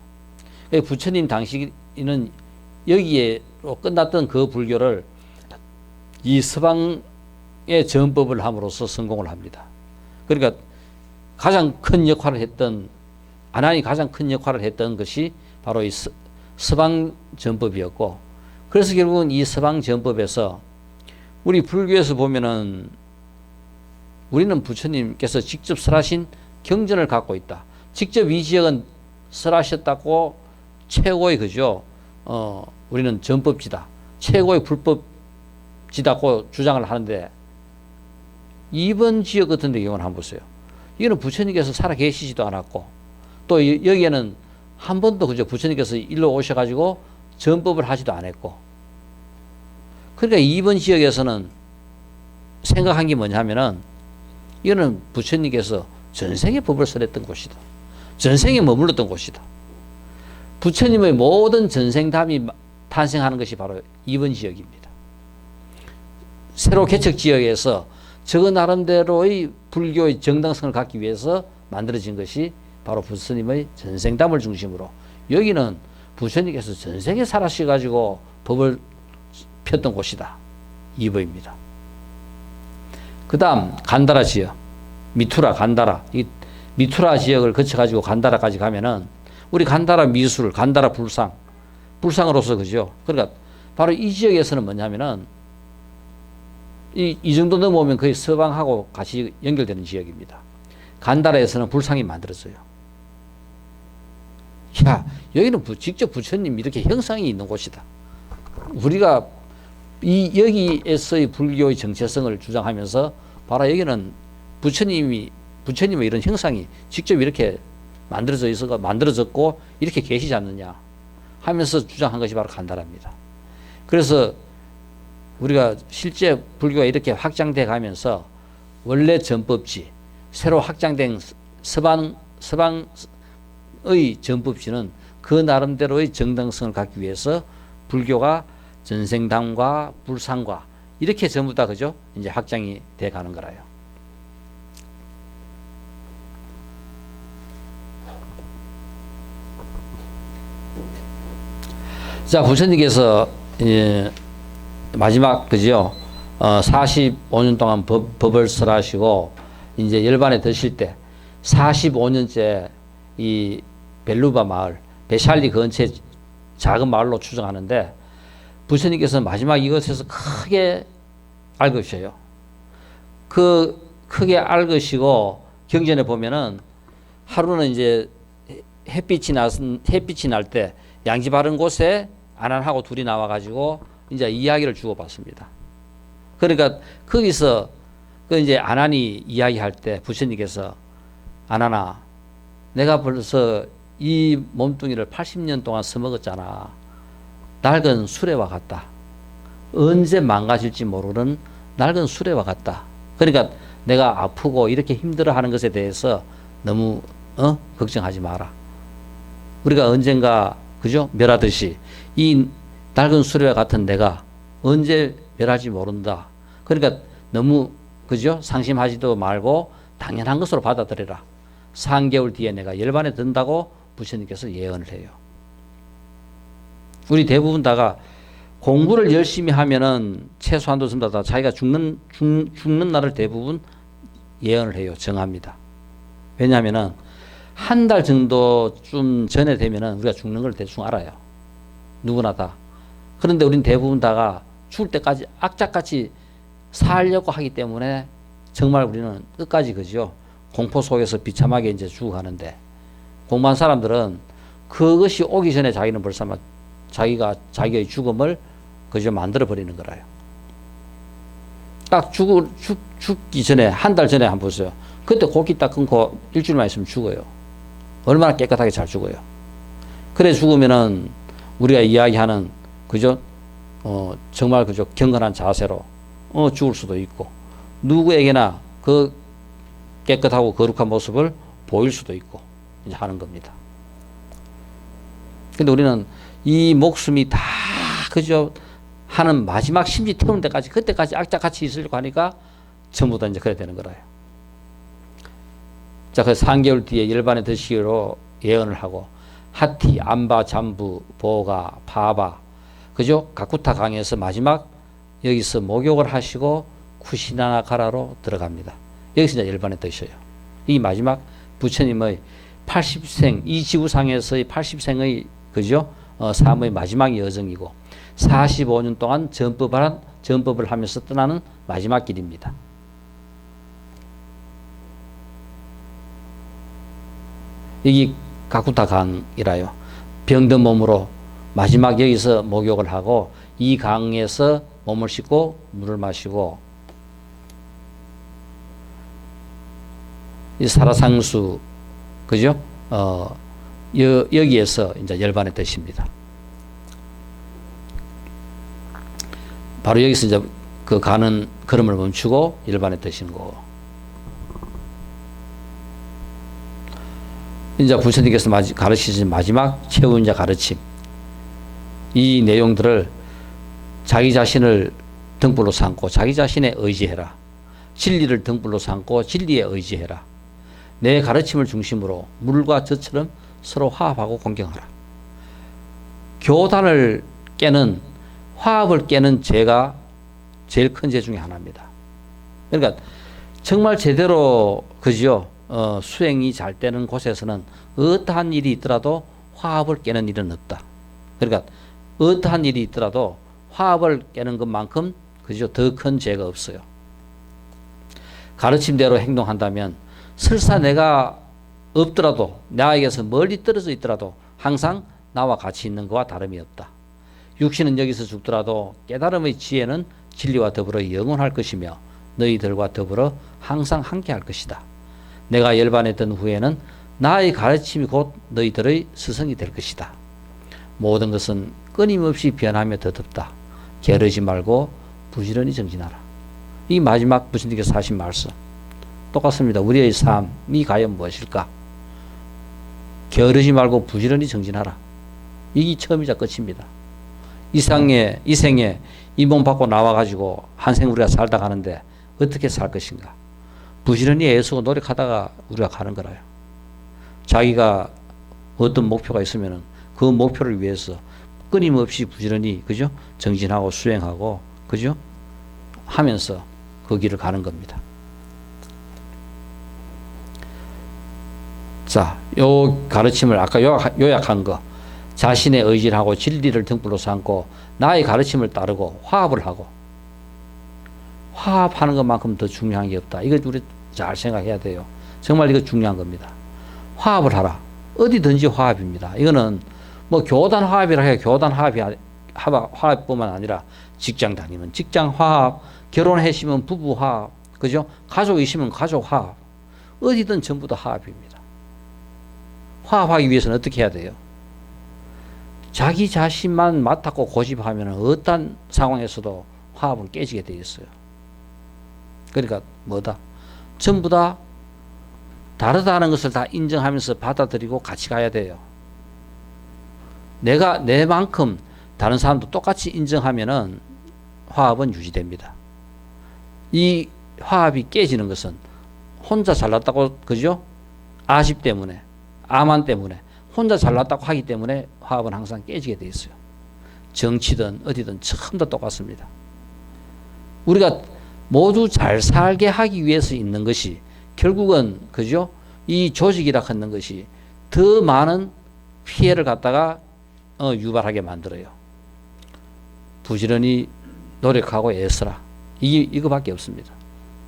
부처님 당시에는 여기에로 끝났던 그 불교를 이 서방의 전법을 함으로써 성공을 합니다. 그러니까 가장 큰 역할을 했던 아난이 가장 큰 역할을 했던 것이 바로 이 서방 전법이었고, 그래서 결국은 이 서방 전법에서 우리 불교에서 보면은 우리는 부처님께서 직접 설하신 경전을 갖고 있다. 직접 이 지역은 설하셨다고 최고의 그죠. 우리는 전법지다. 최고의 불법지다고 주장을 하는데, 이번 지역 같은 데 경우는 한번 보세요. 이거는 부처님께서 살아 계시지도 않았고, 또 여기에는 한 번도 그죠. 부처님께서 일로 오셔가지고 전법을 하지도 않았고, 그러니까 이번 지역에서는 생각한 게 뭐냐 하면은 이거는 부처님께서 전생에 법을 설했던 곳이다. 전생에 머물렀던 곳이다. 부처님의 모든 전생담이 탄생하는 것이 바로 이번 지역입니다. 새로 개척 지역에서 저 나름대로의 불교의 정당성을 갖기 위해서 만들어진 것이 바로 부처님의 전생담을 중심으로, 여기는 부처님께서 전생에 살아셔가지고 법을 폈던 곳이다. 이보입니다. 그 다음 간다라 지역, 미투라, 간다라. 이 미투라 지역을 거쳐가지고 간다라까지 가면은 우리 간다라 미술, 간다라 불상으로서 그죠. 그러니까 바로 이 지역에서는 뭐냐면은 이 정도 넘어오면 거의 서방하고 같이 연결되는 지역입니다. 간다라에서는 불상이 만들어져요. 야, 여기는 직접 부처님 이렇게 형상이 있는 곳이다. 우리가 여기에서의 불교의 정체성을 주장하면서 바로 여기는 부처님의 이런 형상이 직접 이렇게 만들어졌고 이렇게 계시지 않느냐 하면서 주장한 것이 바로 간다라입니다. 그래서 우리가 실제 불교가 이렇게 확장돼 가면서 원래 전법지, 새로 확장된 서방의 전법지는 그 나름대로의 정당성을 갖기 위해서 불교가 전생담과 불상과 이렇게 전부 다 그죠? 이제 확장이 돼 가는 거라요. 자, 부처님께서 마지막 그죠? 45년 동안 법을 설하시고 이제 열반에 드실 때 45년째 이 벨루바 마을, 베샬리 근처에 작은 마을로 추정하는데, 부처님께서 마지막 이것에서 크게 앓으셔요. 그 크게 앓으시고 경전에 보면은 하루는 이제 햇빛이 날 때 양지 바른 곳에 아난하고 둘이 나와가지고 이제 이야기를 주고받습니다. 그러니까 거기서 그 이제 아난이 이야기할 때 부처님께서 아난아, 내가 벌써 이 몸뚱이를 80년 동안 써먹었잖아. 낡은 수레와 같다. 언제 망가질지 모르는 낡은 수레와 같다. 그러니까 내가 아프고 이렇게 힘들어하는 것에 대해서 너무 걱정하지 마라. 우리가 언젠가 그죠? 멸하듯이 이 낡은 수레와 같은 내가 언제 멸할지 모른다. 그러니까 너무 그죠? 상심하지도 말고 당연한 것으로 받아들여라. 3개월 뒤에 내가 열반에 든다고 부처님께서 예언을 해요. 우리 대부분 다가 공부를 열심히 하면은 최소한도 전부 다 자기가 죽는 날을 대부분 예언을 해요. 정합니다. 왜냐하면은 한 달 정도쯤 전에 되면은 우리가 죽는 걸 대충 알아요. 누구나 다. 그런데 우린 대부분 다가 죽을 때까지 악착같이 살려고 하기 때문에 정말 우리는 끝까지 그죠? 공포 속에서 비참하게 이제 죽어가는데, 공부한 사람들은 그것이 오기 전에 자기는 벌써 막 자기의 죽음을 그저 만들어 버리는 거라요. 딱 죽기 전에, 한 달 전에 한번 보세요. 그때 고기 딱 끊고 일주일만 있으면 죽어요. 얼마나 깨끗하게 잘 죽어요. 그래 죽으면은 우리가 이야기하는 그죠? 정말 그저 경건한 자세로 죽을 수도 있고, 누구에게나 그 깨끗하고 거룩한 모습을 보일 수도 있고 이제 하는 겁니다. 근데 우리는 이 목숨이 다 그저 하는 마지막 심지 태우는 데까지, 그때까지 악착같이 있으려고 하니까 전부 다 이제 그래 되는 거라요. 자, 그래서 3개월 뒤에 열반에 드시기로 예언을 하고, 하티, 암바, 잠부, 보가, 바바, 그죠? 가쿠타 강에서 마지막 여기서 목욕을 하시고 쿠시나가라로 들어갑니다. 여기서 이제 열반에 드셔요. 이 마지막 부처님의 80생, 이 지구상에서의 80생의 그죠? 삶의 마지막 여정이고, 45년 동안 전법을 하면서 떠나는 마지막 길입니다. 여기 가쿠타 강이라요. 병든 몸으로 마지막 여기서 목욕을 하고, 이 강에서 몸을 씻고 물을 마시고, 이 사라상수 그죠? 여기에서 이제 열반에 드십니다. 바로 여기서 이제 그 가는 걸음을 멈추고 열반에 드시는 거고. 이제 부처님께서 가르치신 마지막 최후 이제 가르침. 이 내용들을 자기 자신을 등불로 삼고 자기 자신에 의지해라. 진리를 등불로 삼고 진리에 의지해라. 내 가르침을 중심으로 물과 젖처럼 서로 화합하고 공경하라. 교단을 깨는, 화합을 깨는 죄가 제일 큰 죄 중에 하나입니다. 그러니까 정말 제대로 그죠? 수행이 잘 되는 곳에서는 어떠한 일이 있더라도 화합을 깨는 일은 없다. 그러니까 어떠한 일이 있더라도 화합을 깨는 것만큼 그죠? 더 큰 죄가 없어요. 가르침대로 행동한다면 설사 내가 없더라도, 나에게서 멀리 떨어져 있더라도 항상 나와 같이 있는 것과 다름이 없다. 육신은 여기서 죽더라도 깨달음의 지혜는 진리와 더불어 영원할 것이며 너희들과 더불어 항상 함께 할 것이다. 내가 열반에 든 후에는 나의 가르침이 곧 너희들의 스승이 될 것이다. 모든 것은 끊임없이 변하며 더덥다. 게으르지 말고 부지런히 정진하라. 이 마지막 부처님께서 하신 말씀 똑같습니다. 우리의 삶이 과연 무엇일까? 게으르지 말고 부지런히 정진하라. 이게 처음이자 끝입니다. 이 생에 이 몸 받고 나와가지고 한생 우리가 살다 가는데 어떻게 살 것인가? 부지런히 애쓰고 노력하다가 우리가 가는 거라요. 자기가 어떤 목표가 있으면은 그 목표를 위해서 끊임없이 부지런히 그죠? 정진하고 수행하고 그죠? 하면서 그 길을 가는 겁니다. 자, 요 가르침을 아까 요약한 거, 자신의 의지를 하고 진리를 등불로 삼고 나의 가르침을 따르고 화합을 하고, 화합하는 것만큼 더 중요한 게 없다. 이거 우리 잘 생각해야 돼요. 정말 이거 중요한 겁니다. 화합을 하라. 어디든지 화합입니다. 이거는 뭐 교단 화합이라 해요. 교단 화합뿐만 아니라 직장 다니면 직장 화합, 결혼하시면 부부 화합, 그죠? 가족이시면 가족 화합, 어디든 전부 다 화합입니다. 화합하기 위해서는 어떻게 해야 돼요? 자기 자신만 맡았고 고집하면 어떤 상황에서도 화합은 깨지게 되어 있어요. 그러니까 뭐다? 전부 다 다르다는 것을 다 인정하면서 받아들이고 같이 가야 돼요. 내가 내만큼 다른 사람도 똑같이 인정하면은 화합은 유지됩니다. 이 화합이 깨지는 것은 혼자 잘났다고 그죠? 아십 때문에, 아만 때문에 혼자 잘났다고 하기 때문에 화합은 항상 깨지게 돼 있어요. 정치든 어디든 전부 다 똑같습니다. 우리가 모두 잘 살게 하기 위해서 있는 것이 결국은 그죠? 이 조직이라 하는 것이 더 많은 피해를 갖다가 유발하게 만들어요. 부지런히 노력하고 애쓰라. 이거밖에 없습니다.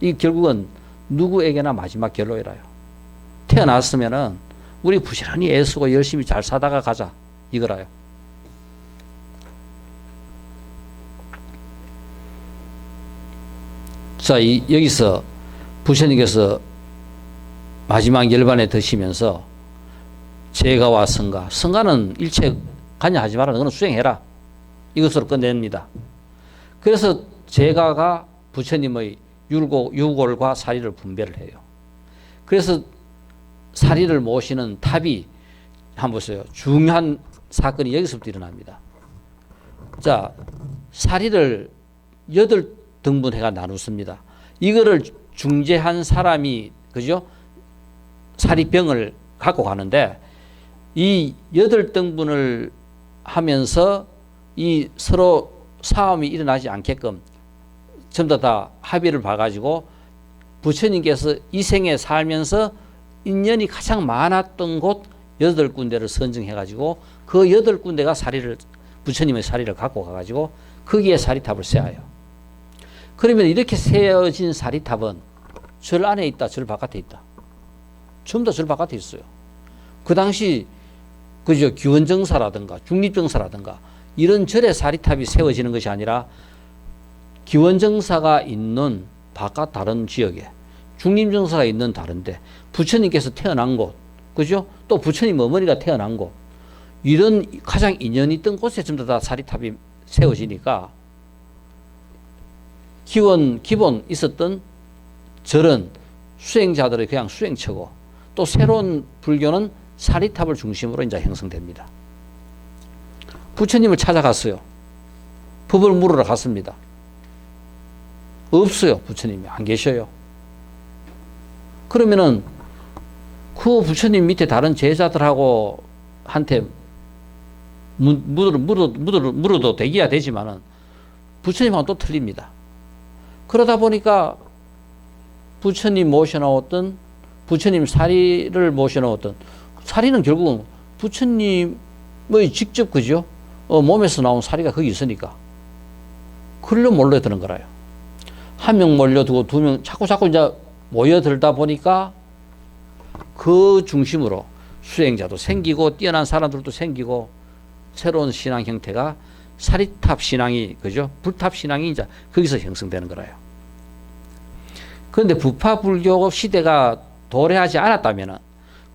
이 결국은 누구에게나 마지막 결론이라요. 태어났으면은 우리 부지런히 애쓰고 열심히 잘 사다가 가자 이거라요. 자, 여기서 부처님께서 마지막 열반에 드시면서 제가와 성가, 성가는 일체 관여하지 마라. 너는 수행해라. 이것으로 끝냅니다. 그래서 제가가 부처님의 유골과 사리를 분배를 해요. 그래서 사리를 모시는 탑이 한번 보세요. 중요한 사건이 여기서부터 일어납니다. 자, 사리를 8등분해가 나누습니다. 이거를 중재한 사람이 그죠? 사리병을 갖고 가는데 이 8등분을 하면서 이 서로 싸움이 일어나지 않게끔 전부 다 합의를 봐가지고 부처님께서 이 생에 살면서 인연이 가장 많았던 곳 8군데를 선정해가지고 그 8군데가 사리를 부처님의 사리를 갖고 가가지고 거기에 사리탑을 세워요. 그러면 이렇게 세워진 사리탑은 절 안에 있다, 절 바깥에 있다. 전부 다 절 바깥에 있어요. 그 당시 그죠 기원정사라든가 중립정사라든가 이런 절의 사리탑이 세워지는 것이 아니라 기원정사가 있는 바깥 다른 지역에 중림정사가 있는 다른데 부처님께서 태어난 곳, 그죠? 또 부처님 어머니가 태어난 곳 이런 가장 인연이 있던 곳에 전부 다 사리탑이 세워지니까 기본 있었던 절은 수행자들의 그냥 수행처고 또 새로운 불교는 사리탑을 중심으로 이제 형성됩니다. 부처님을 찾아갔어요. 법을 물으러 갔습니다. 없어요. 부처님이 안 계셔요. 그러면은 그 부처님 밑에 다른 제자들하고 한테 물어도 되기야 되지만은 부처님하고 또 틀립니다. 그러다 보니까 부처님 모셔놓았던 부처님 사리를 모셔놓았던 사리는 결국은 부처님의 직접 그죠? 몸에서 나온 사리가 거기 있으니까 그걸로 몰려드는 거라요. 한 명 몰려두고 두 명 자꾸 이제 모여들다 보니까 그 중심으로 수행자도 생기고 뛰어난 사람들도 생기고 새로운 신앙 형태가 사리탑 신앙이 그죠? 불탑 신앙이 이제 거기서 형성되는 거라요. 그런데 부파 불교 시대가 도래하지 않았다면은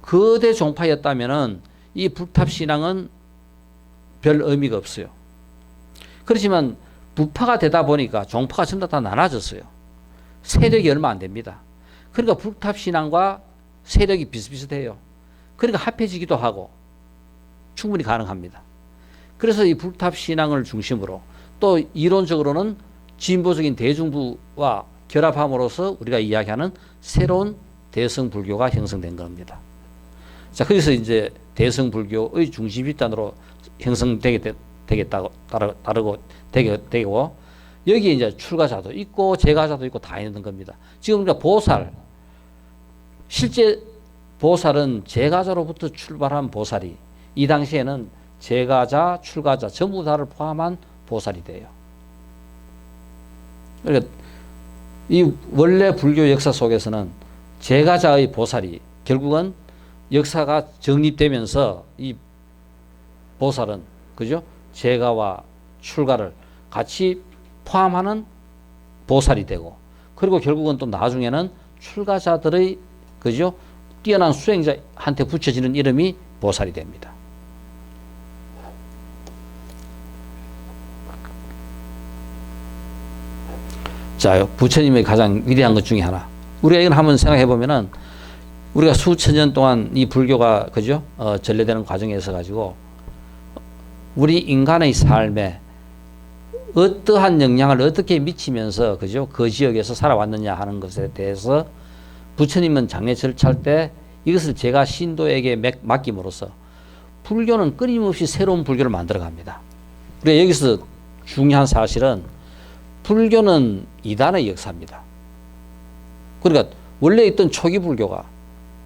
거대 종파였다면은 이 불탑 신앙은 별 의미가 없어요. 그렇지만 부파가 되다 보니까 종파가 전부 다 나눠졌어요. 세력이 얼마 안 됩니다. 그러니까 불탑 신앙과 세력이 비슷비슷해요. 그러니까 합해지기도 하고 충분히 가능합니다. 그래서 이 불탑 신앙을 중심으로 또 이론적으로는 진보적인 대중부와 결합함으로써 우리가 이야기하는 새로운 대성 불교가 형성된 겁니다. 자, 거기서 이제 대성 불교의 중심 집단으로 형성되겠다고 되고 여기에 이제 출가자도 있고 제가자도 있고 다 있는 겁니다. 지금 우리가 보살 실제 보살은 제가자로부터 출발한 보살이 이 당시에는 제가자, 출가자 전부 다를 포함한 보살이 돼요. 그러니까 이 원래 불교 역사 속에서는 제가자의 보살이 결국은 역사가 정립되면서 이 보살은 그죠? 제가와 출가를 같이 포함하는 보살이 되고 그리고 결국은 또 나중에는 출가자들의 그죠? 뛰어난 수행자한테 붙여지는 이름이 보살이 됩니다. 자, 부처님의 가장 위대한 것 중에 하나. 우리가 이걸 한번 생각해 보면은 우리가 수천 년 동안 이 불교가 그죠? 전래되는 과정에 있어 가지고 우리 인간의 삶에 어떠한 영향을 어떻게 미치면서 그죠? 그 지역에서 살아왔느냐 하는 것에 대해서 부처님은 장례 절차할 때 이것을 제가 신도에게 맡김으로써 불교는 끊임없이 새로운 불교를 만들어 갑니다. 우리가 여기서 중요한 사실은 불교는 이단의 역사입니다. 그러니까 원래 있던 초기 불교가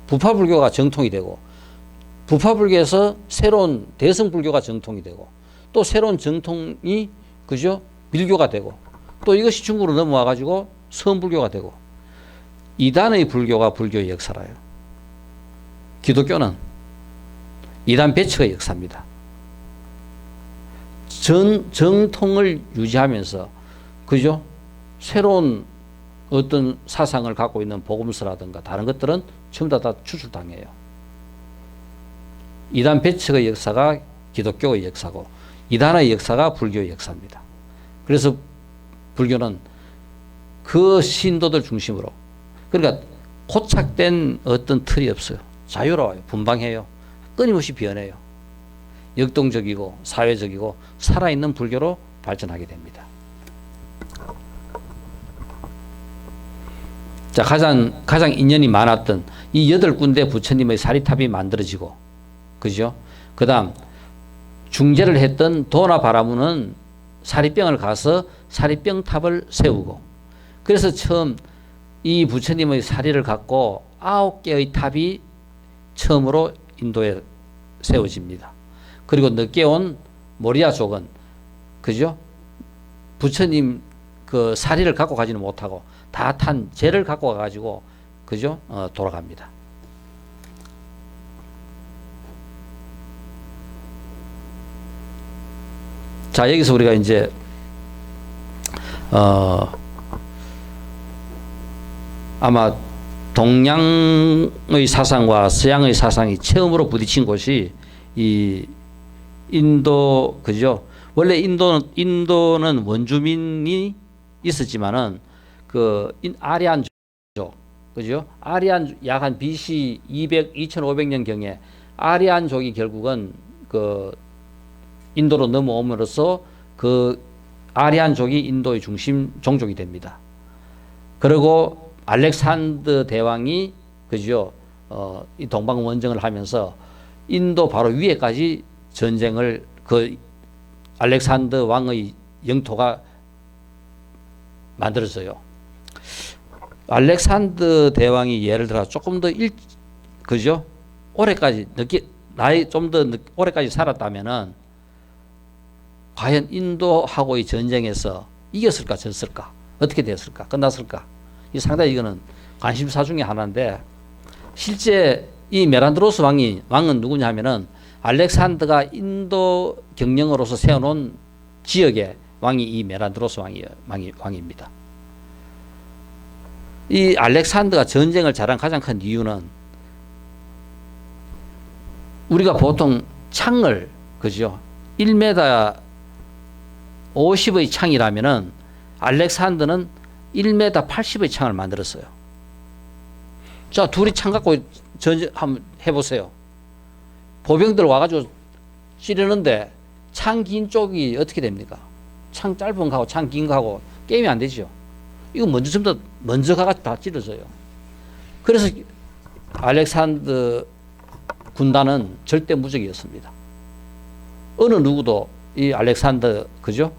부파불교가 정통이 되고 부파불교에서 새로운 대성불교가 정통이 되고 또 새로운 정통이 그죠? 밀교가 되고 또 이것이 중국으로 넘어와 가지고 서원불교가 되고 이단의 불교가 불교의 역사라요. 기독교는 이단 배척의 역사입니다. 정통을 유지하면서 그죠? 새로운 어떤 사상을 갖고 있는 복음서라든가 다른 것들은 전부 다 추출당해요. 이단 배척의 역사가 기독교의 역사고 이단의 역사가 불교의 역사입니다. 그래서 불교는 그 신도들 중심으로 그러니까 고착된 어떤 틀이 없어요. 자유로워요. 분방해요. 끊임없이 변해요. 역동적이고 사회적이고 살아있는 불교로 발전하게 됩니다. 자, 가장 인연이 많았던 이 8군데 부처님의 사리탑이 만들어지고, 그죠? 그 다음, 중재를 했던 도나 바라무는 사리병을 가서 사리병탑을 세우고, 그래서 처음 이 부처님의 사리를 갖고 9개의 탑이 처음으로 인도에 세워집니다. 그리고 늦게 온 모리아족은, 그죠? 부처님 그 사리를 갖고 가지는 못하고 다 탄 재를 갖고 와가지고, 그죠? 돌아갑니다. 자, 여기서 우리가 이제, 아마 동양의 사상과 서양의 사상이 처음으로 부딪힌 곳이 이 인도, 그죠? 원래 인도는 원주민이 있었지만은 그 아리안족, 그죠? 아리안 약 한 BC 2500년 경에 아리안족이 결국은 그 인도로 넘어옴으로써 그 아리안족이 인도의 중심 종족이 됩니다. 그리고 알렉산더 대왕이, 그죠? 이 동방 원정을 하면서 인도 바로 위에까지 전쟁을, 그 알렉산더 왕의 영토가 만들어져요. 알렉산더 대왕이 예를 들어 조금 더 그죠? 오래까지 나이 좀 더 오래까지 살았다면은 과연 인도하고의 전쟁에서 이겼을까 졌을까 어떻게 됐을까 끝났을까, 이 상당히 이거는 관심사 중에 하나인데, 실제 이 메란드로스 왕은 누구냐 하면은 알렉산더가 인도 경영으로서 세워놓은 지역의 왕이 이 메란드로스 왕입니다. 이 알렉산더가 전쟁을 잘한 가장 큰 이유는 우리가 보통 창을, 그죠? 1m 50의 창이라면은 알렉산더는 1m 80의 창을 만들었어요. 자, 둘이 창 갖고 전쟁 한번 해보세요. 보병들 와가지고 찌르는데 창 긴 쪽이 어떻게 됩니까? 창 짧은 거하고 창 긴 거하고 게임이 안 되죠. 이거 먼저 가가지고 다 찌르져요. 그래서 알렉산더 군단은 절대 무적이었습니다. 어느 누구도 이 알렉산더, 그죠?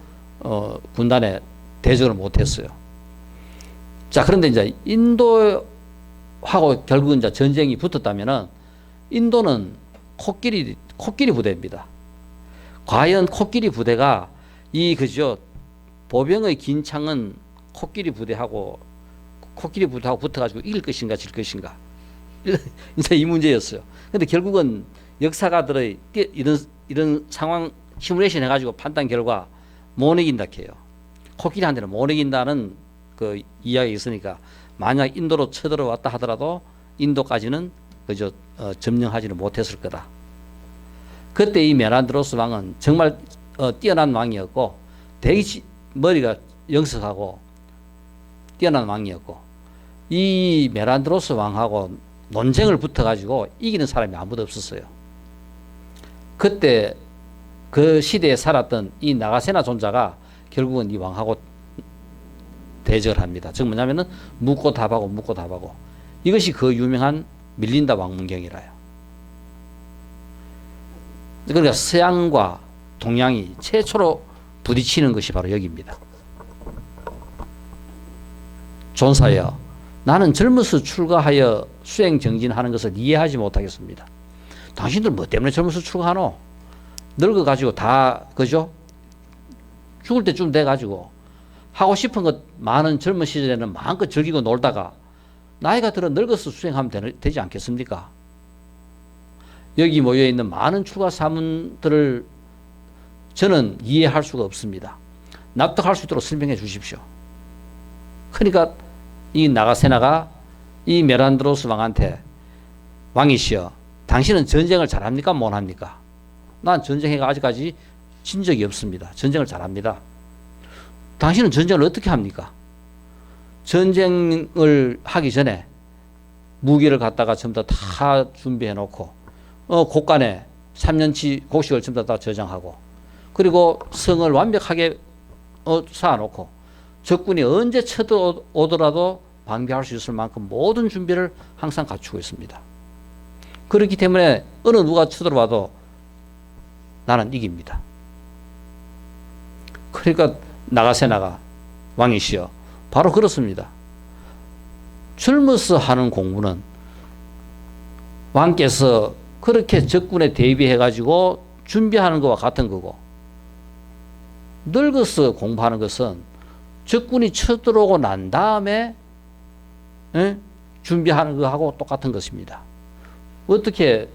군단에 대적을 못했어요. 자, 그런데 이제 인도하고 결국 이제 전쟁이 붙었다면은 인도는 코끼리 부대입니다. 과연 코끼리 부대가 그죠? 보병의 긴 창은 코끼리 부대하고 붙어가지고 이길 것인가 질 것인가, 이제 이 문제였어요. 근데 결국은 역사가들의 이런 상황 시뮬레이션 해가지고 판단 결과 못 이긴다 해요. 코끼리한테는 못 이긴다는 그 이야기가 있으니까 만약 인도로 쳐들어왔다 하더라도 인도까지는 그저 점령하지는 못했을 거다. 그때 이 메란드로스 왕은 정말 뛰어난 왕이었고 되게 머리가 영석하고 뛰어난 왕이었고, 이 메란드로스 왕하고 논쟁을 붙어가지고 이기는 사람이 아무도 없었어요. 그때 그 시대에 살았던 이 나가세나 존자가 결국은 이 왕하고 대적을 합니다. 즉 뭐냐면은 묻고 답하고 이것이 그 유명한 밀린다 왕문경이라요. 그러니까 서양과 동양이 최초로 부딪히는 것이 바로 여기입니다. 존사여, 나는 젊어서 출가하여 수행 정진하는 것을 이해하지 못하겠습니다. 당신들 뭐 때문에 젊어서 출가하노? 늙어가지고 다, 그죠? 죽을 때쯤 돼가지고 하고 싶은 것 많은 젊은 시절에는 마음껏 즐기고 놀다가 나이가 들어 늙어서 수행하면 되지 않겠습니까? 여기 모여 있는 많은 출가 사문들을 저는 이해할 수가 없습니다. 납득할 수 있도록 설명해 주십시오. 그러니까 이 나가세나가 이 메란드로스 왕한테 왕이시여, 당신은 전쟁을 잘합니까? 못합니까? 난 전쟁해가 아직까지 진 적이 없습니다. 전쟁을 잘합니다. 당신은 전쟁을 어떻게 합니까? 전쟁을 하기 전에 무기를 갖다가 전부 다 준비해 놓고 곳간에 3년치 곡식을 전부 다 저장하고 그리고 성을 완벽하게 쌓아놓고 적군이 언제 쳐들어오더라도 방비할 수 있을 만큼 모든 준비를 항상 갖추고 있습니다. 그렇기 때문에 어느 누가 쳐들어와도 나는 이깁니다. 그러니까 나가세나가 왕이시여, 바로 그렇습니다. 젊어서 하는 공부는 왕께서 그렇게 적군에 대비해 가지고 준비하는 것과 같은 거고, 늙어서 공부하는 것은 적군이 쳐들어오고 난 다음에 준비하는 것하고 똑같은 것입니다. 어떻게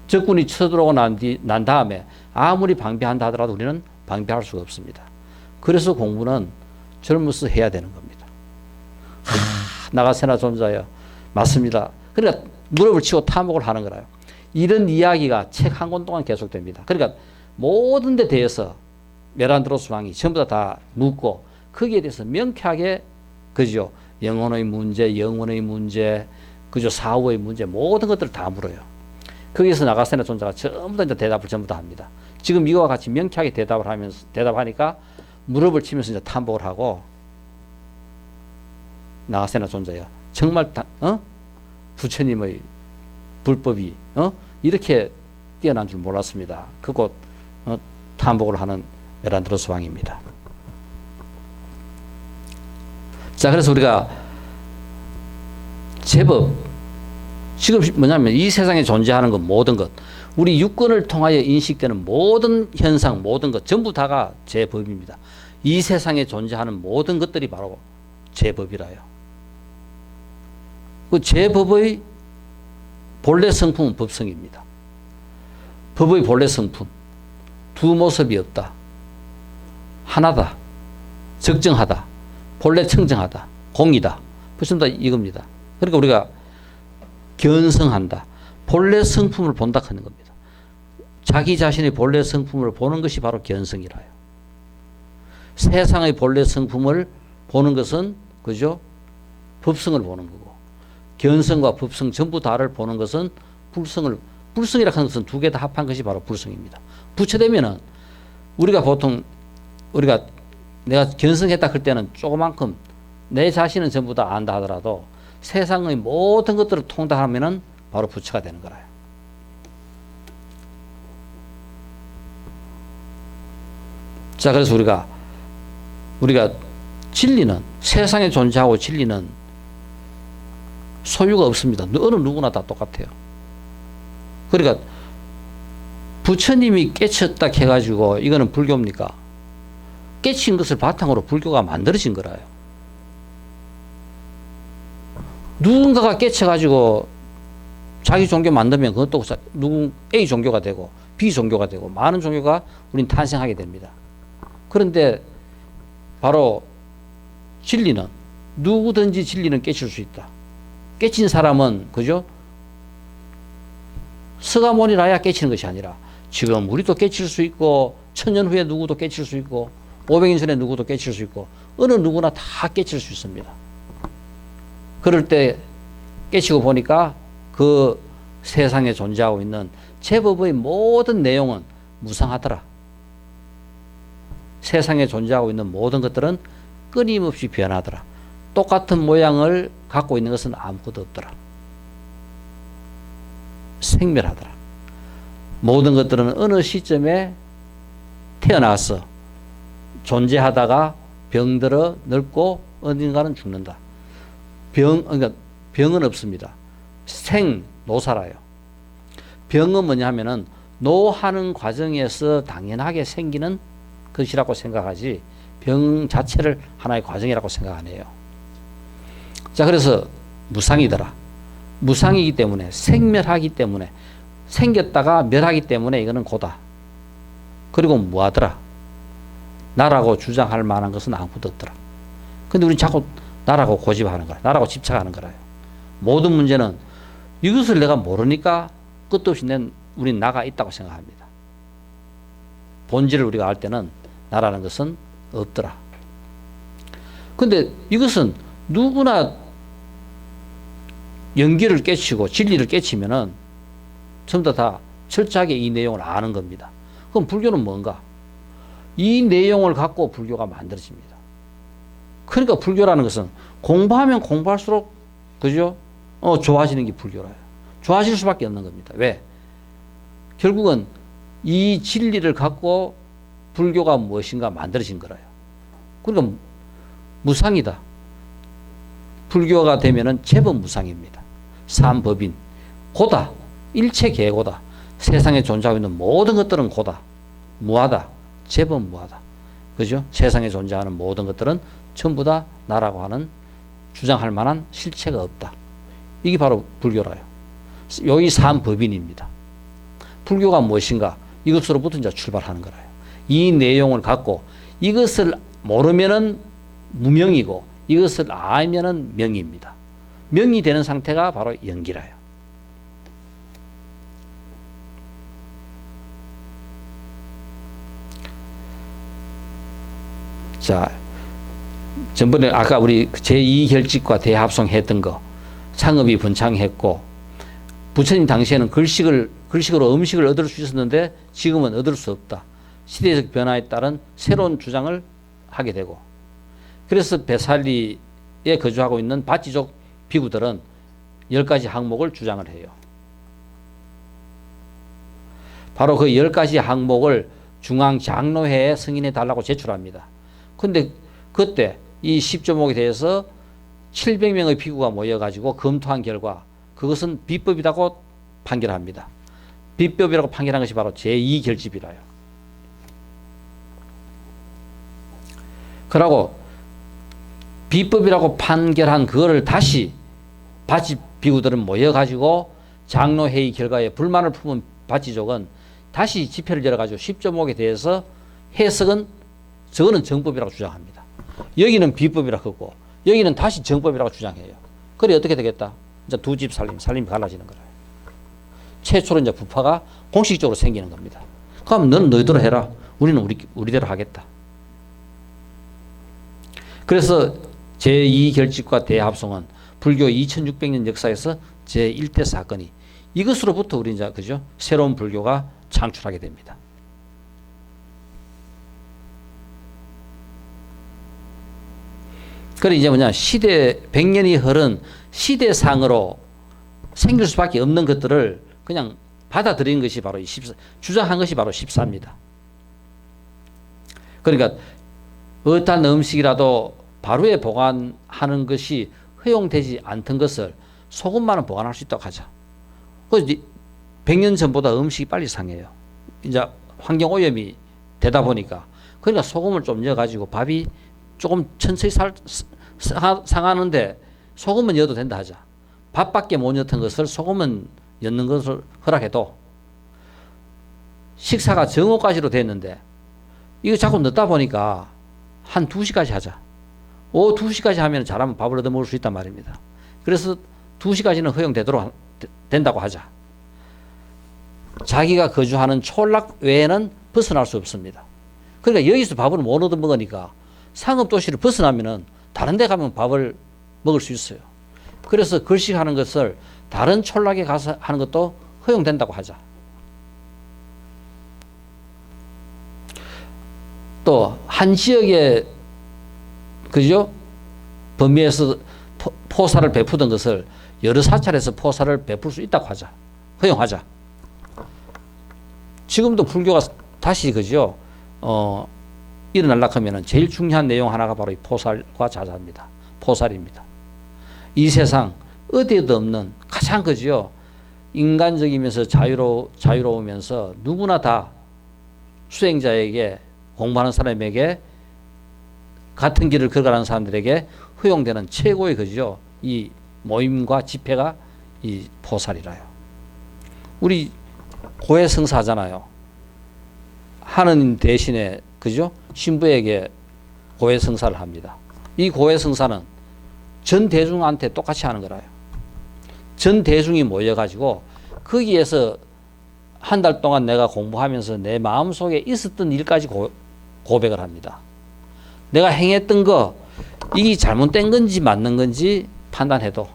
적군이 쳐들어오고 난 다음에 아무리 방비한다 하더라도 우리는 방비할 수가 없습니다. 그래서 공부는 젊어서 해야 되는 겁니다. 나가세나 존자여, 맞습니다. 그러니까 무릎을 치고 탐욕을 하는 거라요. 이런 이야기가 책 한 권 동안 계속됩니다. 그러니까 모든 데 대해서 메란드로스 왕이 전부 다 묻고 거기에 대해서 명쾌하게, 그죠? 영혼의 문제, 영혼의 문제, 그죠? 사후의 문제, 모든 것들을 다 물어요. 거기서 나가세나 존자가 전부 다 이제 대답을 전부 다 합니다. 지금 이거와 같이 명쾌하게 대답하니까 무릎을 치면서 이제 탐복을 하고, 나가세나 존자야, 정말 부처님의 불법이 이렇게 뛰어난 줄 몰랐습니다. 그곳 탐복을 하는 메란드로스 왕입니다. 자, 그래서 우리가 제법 지금 뭐냐면 이 세상에 존재하는 것, 모든 것, 우리 육권을 통하여 인식되는 모든 현상, 모든 것 전부 다가 제법입니다. 이 세상에 존재하는 모든 것들이 바로 제법이라요. 그 제법의 본래 성품은 법성입니다. 법의 본래 성품, 두 모습이 없다, 하나다, 적정하다, 본래 청정하다, 공이다, 벌써 다 이겁니다. 그러니까 우리가 견성한다, 본래 성품을 본다 하는 겁니다. 자기 자신의 본래 성품을 보는 것이 바로 견성이라요. 세상의 본래 성품을 보는 것은, 그죠? 법성을 보는 거고, 견성과 법성 전부 다를 보는 것은 불성이라 하는 것은 두 개 다 합한 것이 바로 불성입니다. 부처되면은 우리가 보통 내가 견성했다 할 때는 조그만큼 내 자신은 전부 다 안다 하더라도 세상의 모든 것들을 통달하면은 바로 부처가 되는 거라요. 자, 그래서 우리가 진리는, 세상에 존재하고 진리는 소유가 없습니다. 어느 누구나 다 똑같아요. 그러니까 부처님이 깨쳤다 해가지고 이거는 불교입니까? 깨친 것을 바탕으로 불교가 만들어진 거라요. 누군가가 깨쳐가지고 자기 종교 만들면 그것도 A 종교가 되고 B 종교가 되고 많은 종교가 우린 탄생하게 됩니다. 그런데 바로 진리는, 누구든지 진리는 깨칠 수 있다. 깨친 사람은, 그죠? 서가모니라야 깨치는 것이 아니라 지금 우리도 깨칠 수 있고, 1000년 후에 누구도 깨칠 수 있고, 500년 전에 누구도 깨칠 수 있고, 어느 누구나 다 깨칠 수 있습니다. 그럴 때 깨치고 보니까 그 세상에 존재하고 있는 제법의 모든 내용은 무상하더라. 세상에 존재하고 있는 모든 것들은 끊임없이 변하더라. 똑같은 모양을 갖고 있는 것은 아무것도 없더라. 생멸하더라. 모든 것들은 어느 시점에 태어나서 존재하다가 병들어 늙고 어딘가는 죽는다. 그러니까 병은 없습니다. 노사라요. 병은 뭐냐 하면은 노하는 과정에서 당연하게 생기는 것이라고 생각하지, 병 자체를 하나의 과정이라고 생각 안 해요. 자, 그래서 무상이더라. 무상이기 때문에, 생멸하기 때문에, 생겼다가 멸하기 때문에 이거는 고다. 그리고 무하더라. 나라고 주장할 만한 것은 아무것도 없더라. 근데 우리는 자꾸 나라고 고집하는 거야. 나라고 집착하는 거라요. 모든 문제는 이것을 내가 모르니까 끝도 없이 우린 나가 있다고 생각합니다. 본질을 우리가 알 때는 나라는 것은 없더라. 근데 이것은 누구나 연기를 깨치고 진리를 깨치면은 전부 다 철저하게 이 내용을 아는 겁니다. 그럼 불교는 뭔가? 이 내용을 갖고 불교가 만들어집니다. 그러니까 불교라는 것은 공부하면 공부할수록, 그죠? 좋아지는 게 불교라요. 좋아질 수밖에 없는 겁니다. 왜? 결국은 이 진리를 갖고 불교가 무엇인가 만들어진 거라요. 그러니까 무상이다. 불교가 되면은 제법 무상입니다. 삼법인, 고다, 일체 개고다. 세상에 존재하고 있는 모든 것들은 고다, 무하다, 제법 무하다. 그죠? 세상에 존재하는 모든 것들은 전부 다 나라고 하는 주장할 만한 실체가 없다. 이게 바로 불교라요. 여기 삼법인입니다. 불교가 무엇인가? 이것으로부터 이제 출발하는 거라요. 이 내용을 갖고 이것을 모르면은 무명이고 이것을 알면은 명입니다. 명이 되는 상태가 바로 연기라요. 자, 전번에 아까 우리 제2결집과 대합송 했던 거, 창업이 번창했고, 부처님 당시에는 글식으로 음식을 얻을 수 있었는데 지금은 얻을 수 없다. 시대적 변화에 따른 새로운 주장을 하게 되고, 그래서 베살리에 거주하고 있는 바찌족 비구들은 10가지 항목을 주장을 해요. 바로 그 10가지 항목을 중앙장로회에 승인해 달라고 제출합니다. 근데 그때 이 10조목에 대해서 700명의 비구가 모여가지고 검토한 결과 그것은 비법이라고 판결합니다. 비법이라고 판결한 것이 바로 제2결집이라요. 그러고 비법이라고 판결한 그거를 다시 바치 비구들은 모여가지고 장로회의 결과에 불만을 품은 바치족은 다시 집회를 열어가지고 10조목에 대해서 해석은 저거는 정법이라고 주장합니다. 여기는 비법이라고 하고 여기는 다시 정법이라고 주장해요. 그래 어떻게 되겠다? 이제 두 집 살림이 갈라지는 거예요. 최초로 이제 부파가 공식적으로 생기는 겁니다. 그럼 너는 너희대로 해라. 우리는 우리대로 하겠다. 그래서 제2결집과 대합송은 불교 2600년 역사에서 제1대 사건이 이것으로부터 우리 이제 그죠? 새로운 불교가 창출하게 됩니다. 그래 이제 뭐냐 시대 100년이 흐른 시대상으로 생길 수밖에 없는 것들을 그냥 받아들인 것이 바로 주장한 것이 바로 14입니다. 그러니까 어떠한 음식이라도 바로에 보관하는 것이 허용되지 않던 것을 소금만은 보관할 수 있다고 하자. 그래서 100년 전보다 음식이 빨리 상해요. 이제 환경 오염이 되다 보니까 그러니까 소금을 좀 넣어가지고 밥이 조금 천천히 상하는데 소금은 넣어도 된다 하자. 밥밖에 못 넣던 것을 소금은 넣는 것을 허락해도 식사가 정오까지로 됐는데 이거 자꾸 넣다 보니까 한 2시까지 하자. 오후 2시까지 하면 잘하면 밥을 얻어 먹을 수 있단 말입니다. 그래서 2시까지는 허용되도록 된다고 하자. 자기가 거주하는 촌락 외에는 벗어날 수 없습니다. 그러니까 여기서 밥을 못 얻어 먹으니까 상업도시를 벗어나면은 다른 데 가면 밥을 먹을 수 있어요. 그래서 글식하는 것을 다른 촌락에 가서 하는 것도 허용된다고 하자. 또 한 지역에 그죠? 범위에서 포사를 베푸던 것을 여러 사찰에서 포사를 베풀 수 있다고 하자. 허용하자. 지금도 불교가 다시 그죠? 일어나려고 하면 제일 중요한 내용 하나가 바로 이 포살과 자자입니다. 포살입니다. 이 세상 어디에도 없는 가장 그죠? 인간적이면서 자유로우면서 누구나 다 수행자에게 공부하는 사람에게 같은 길을 걸어가는 사람들에게 허용되는 최고의 거죠. 이 모임과 집회가 이 포살이라요. 우리 고해성사 하잖아요. 하느님 대신에 그죠? 신부에게 고해성사를 합니다. 이 고해성사는 전 대중한테 똑같이 하는 거라요. 전 대중이 모여가지고 거기에서 한 달 동안 내가 공부하면서 내 마음속에 있었던 일까지 고백을 합니다. 내가 행했던 거 이게 잘못된 건지 맞는 건지 판단해도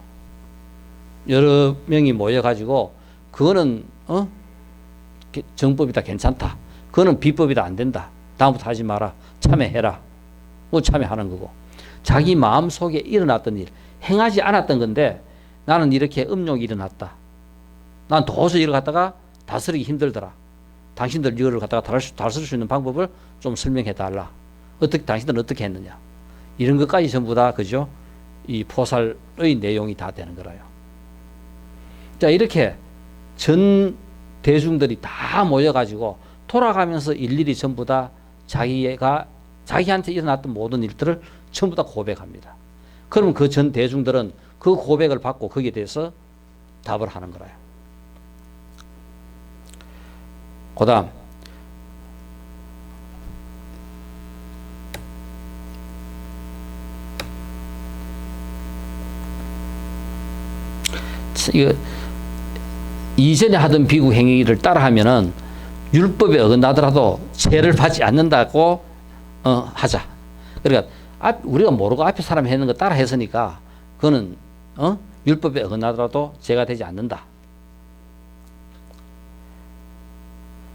여러 명이 모여가지고 그거는 정법이다 괜찮다. 그거는 비법이다 안 된다. 다음부터 하지 마라. 참여해라. 뭐 참여하는 거고. 자기 마음속에 일어났던 일, 행하지 않았던 건데 나는 이렇게 음욕이 일어났다. 난 도저히 이걸 갖다가 다스리기 힘들더라. 당신들 이거를 갖다가 다스릴 수 있는 방법을 좀 설명해 달라. 당신들은 어떻게 했느냐. 이런 것까지 전부 다 그죠? 이 포살의 내용이 다 되는 거라요. 자, 이렇게 전 대중들이 다 모여가지고 돌아가면서 일일이 전부 다 자기한테 일어났던 모든 일들을 전부 다 고백합니다. 그러면 그 전 대중들은 그 고백을 받고 거기에 대해서 답을 하는 거라요. 그 다음 이전에 하던 비구 행위를 따라하면은 율법에 어긋나더라도 죄를 받지 않는다고 하자. 그러니까 우리가 모르고 앞에 사람이 했는 거 따라 했으니까 그거는 율법에 어긋나더라도 죄가 되지 않는다.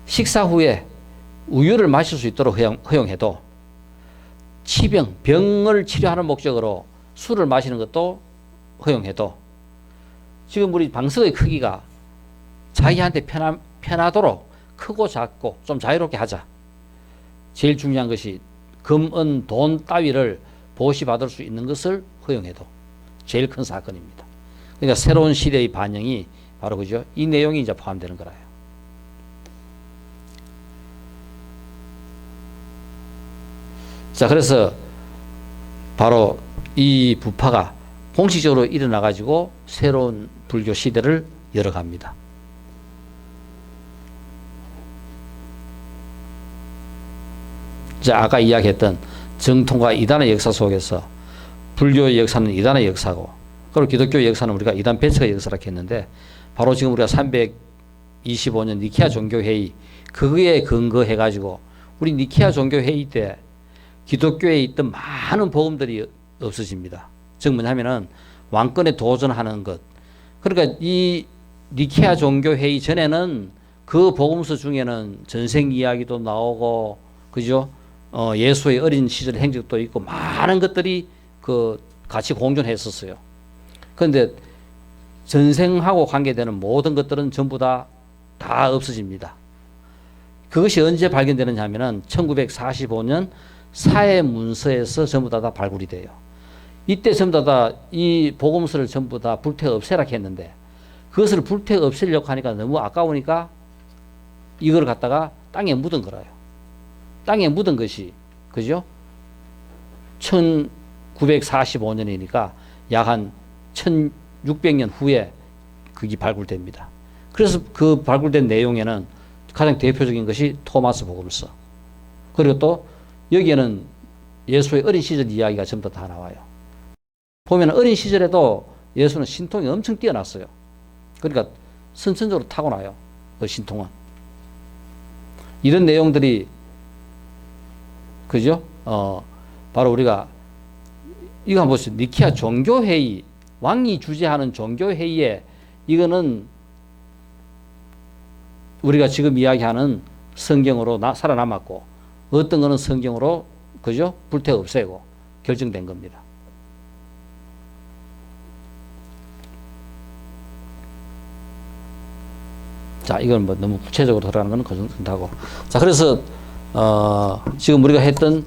식사 후에 우유를 마실 수 있도록 허용해도 병을 치료하는 목적으로 술을 마시는 것도 허용해도 지금 우리 방석의 크기가 자기한테 편하도록 크고 작고 좀 자유롭게 하자. 제일 중요한 것이 금, 은, 돈 따위를 보시받을 수 있는 것을 허용해도 제일 큰 사건입니다. 그러니까 새로운 시대의 반영이 바로 그죠? 이 내용이 이제 포함되는 거라요. 자, 그래서 바로 이 부파가 공식적으로 일어나 가지고 새로운 불교 시대를 열어갑니다. 자, 아까 이야기했던 정통과 이단의 역사 속에서 불교의 역사는 이단의 역사고, 그리고 기독교의 역사는 우리가 이단 배척의 역사라고 했는데, 바로 지금 우리가 325년 니케아 종교회의, 그거에 근거해 가지고 우리 니케아 종교회의 때 기독교에 있던 많은 복음들이 없어집니다. 즉 뭐냐면은 왕권에 도전하는 것. 그러니까 이 니케아 종교회의 전에는 그 복음서 중에는 전생 이야기도 나오고, 그죠? 예수의 어린 시절 행적도 있고 많은 것들이 같이 공존했었어요. 그런데 전생하고 관계되는 모든 것들은 전부 다 없어집니다. 그것이 언제 발견되느냐 하면은 1945년 사해문서에서 전부 다 발굴이 돼요. 이때 전부 다 이 복음서를 전부 다 불태 없애라 했는데, 그것을 불태 없애려고 하니까 너무 아까우니까 이걸 갖다가 땅에 묻은 거라요. 땅에 묻은 것이, 그죠? 1945년이니까 약 한 1600년 후에 그게 발굴됩니다. 그래서 그 발굴된 내용에는 가장 대표적인 것이 토마스 복음서. 그리고 또 여기에는 예수의 어린 시절 이야기가 전부 다 나와요. 보면 어린 시절에도 예수는 신통이 엄청 뛰어났어요. 그러니까 선천적으로 타고나요. 그 신통은. 이런 내용들이, 그죠? 바로 우리가 이거 한번 보시죠. 니케아 종교회의, 왕이 주재하는 종교회의에 이거는 우리가 지금 이야기하는 성경으로 살아남았고, 어떤 거는 성경으로, 그죠? 불태 없애고 결정된 겁니다. 자, 이건 뭐 너무 구체적으로 들어가는 건 그렇다고. 자, 그래서 지금 우리가 했던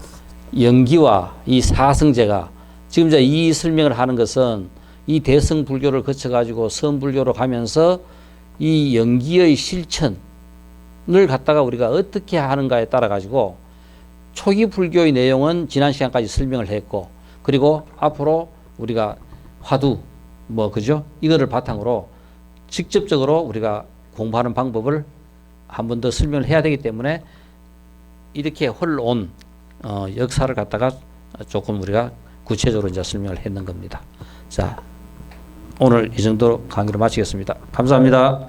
연기와 이 사성제가 지금 이제 이 설명을 하는 것은 이 대성 불교를 거쳐가지고 선불교로 가면서 이 연기의 실천을 갖다가 우리가 어떻게 하는가에 따라 가지고 초기 불교의 내용은 지난 시간까지 설명을 했고, 그리고 앞으로 우리가 화두 뭐 그죠? 이거를 바탕으로 직접적으로 우리가 공부하는 방법을 한 번 더 설명을 해야 되기 때문에 이렇게 흘러온 역사를 갖다가 조금 우리가 구체적으로 이제 설명을 했는 겁니다. 자, 오늘 이 정도로 강의를 마치겠습니다. 감사합니다.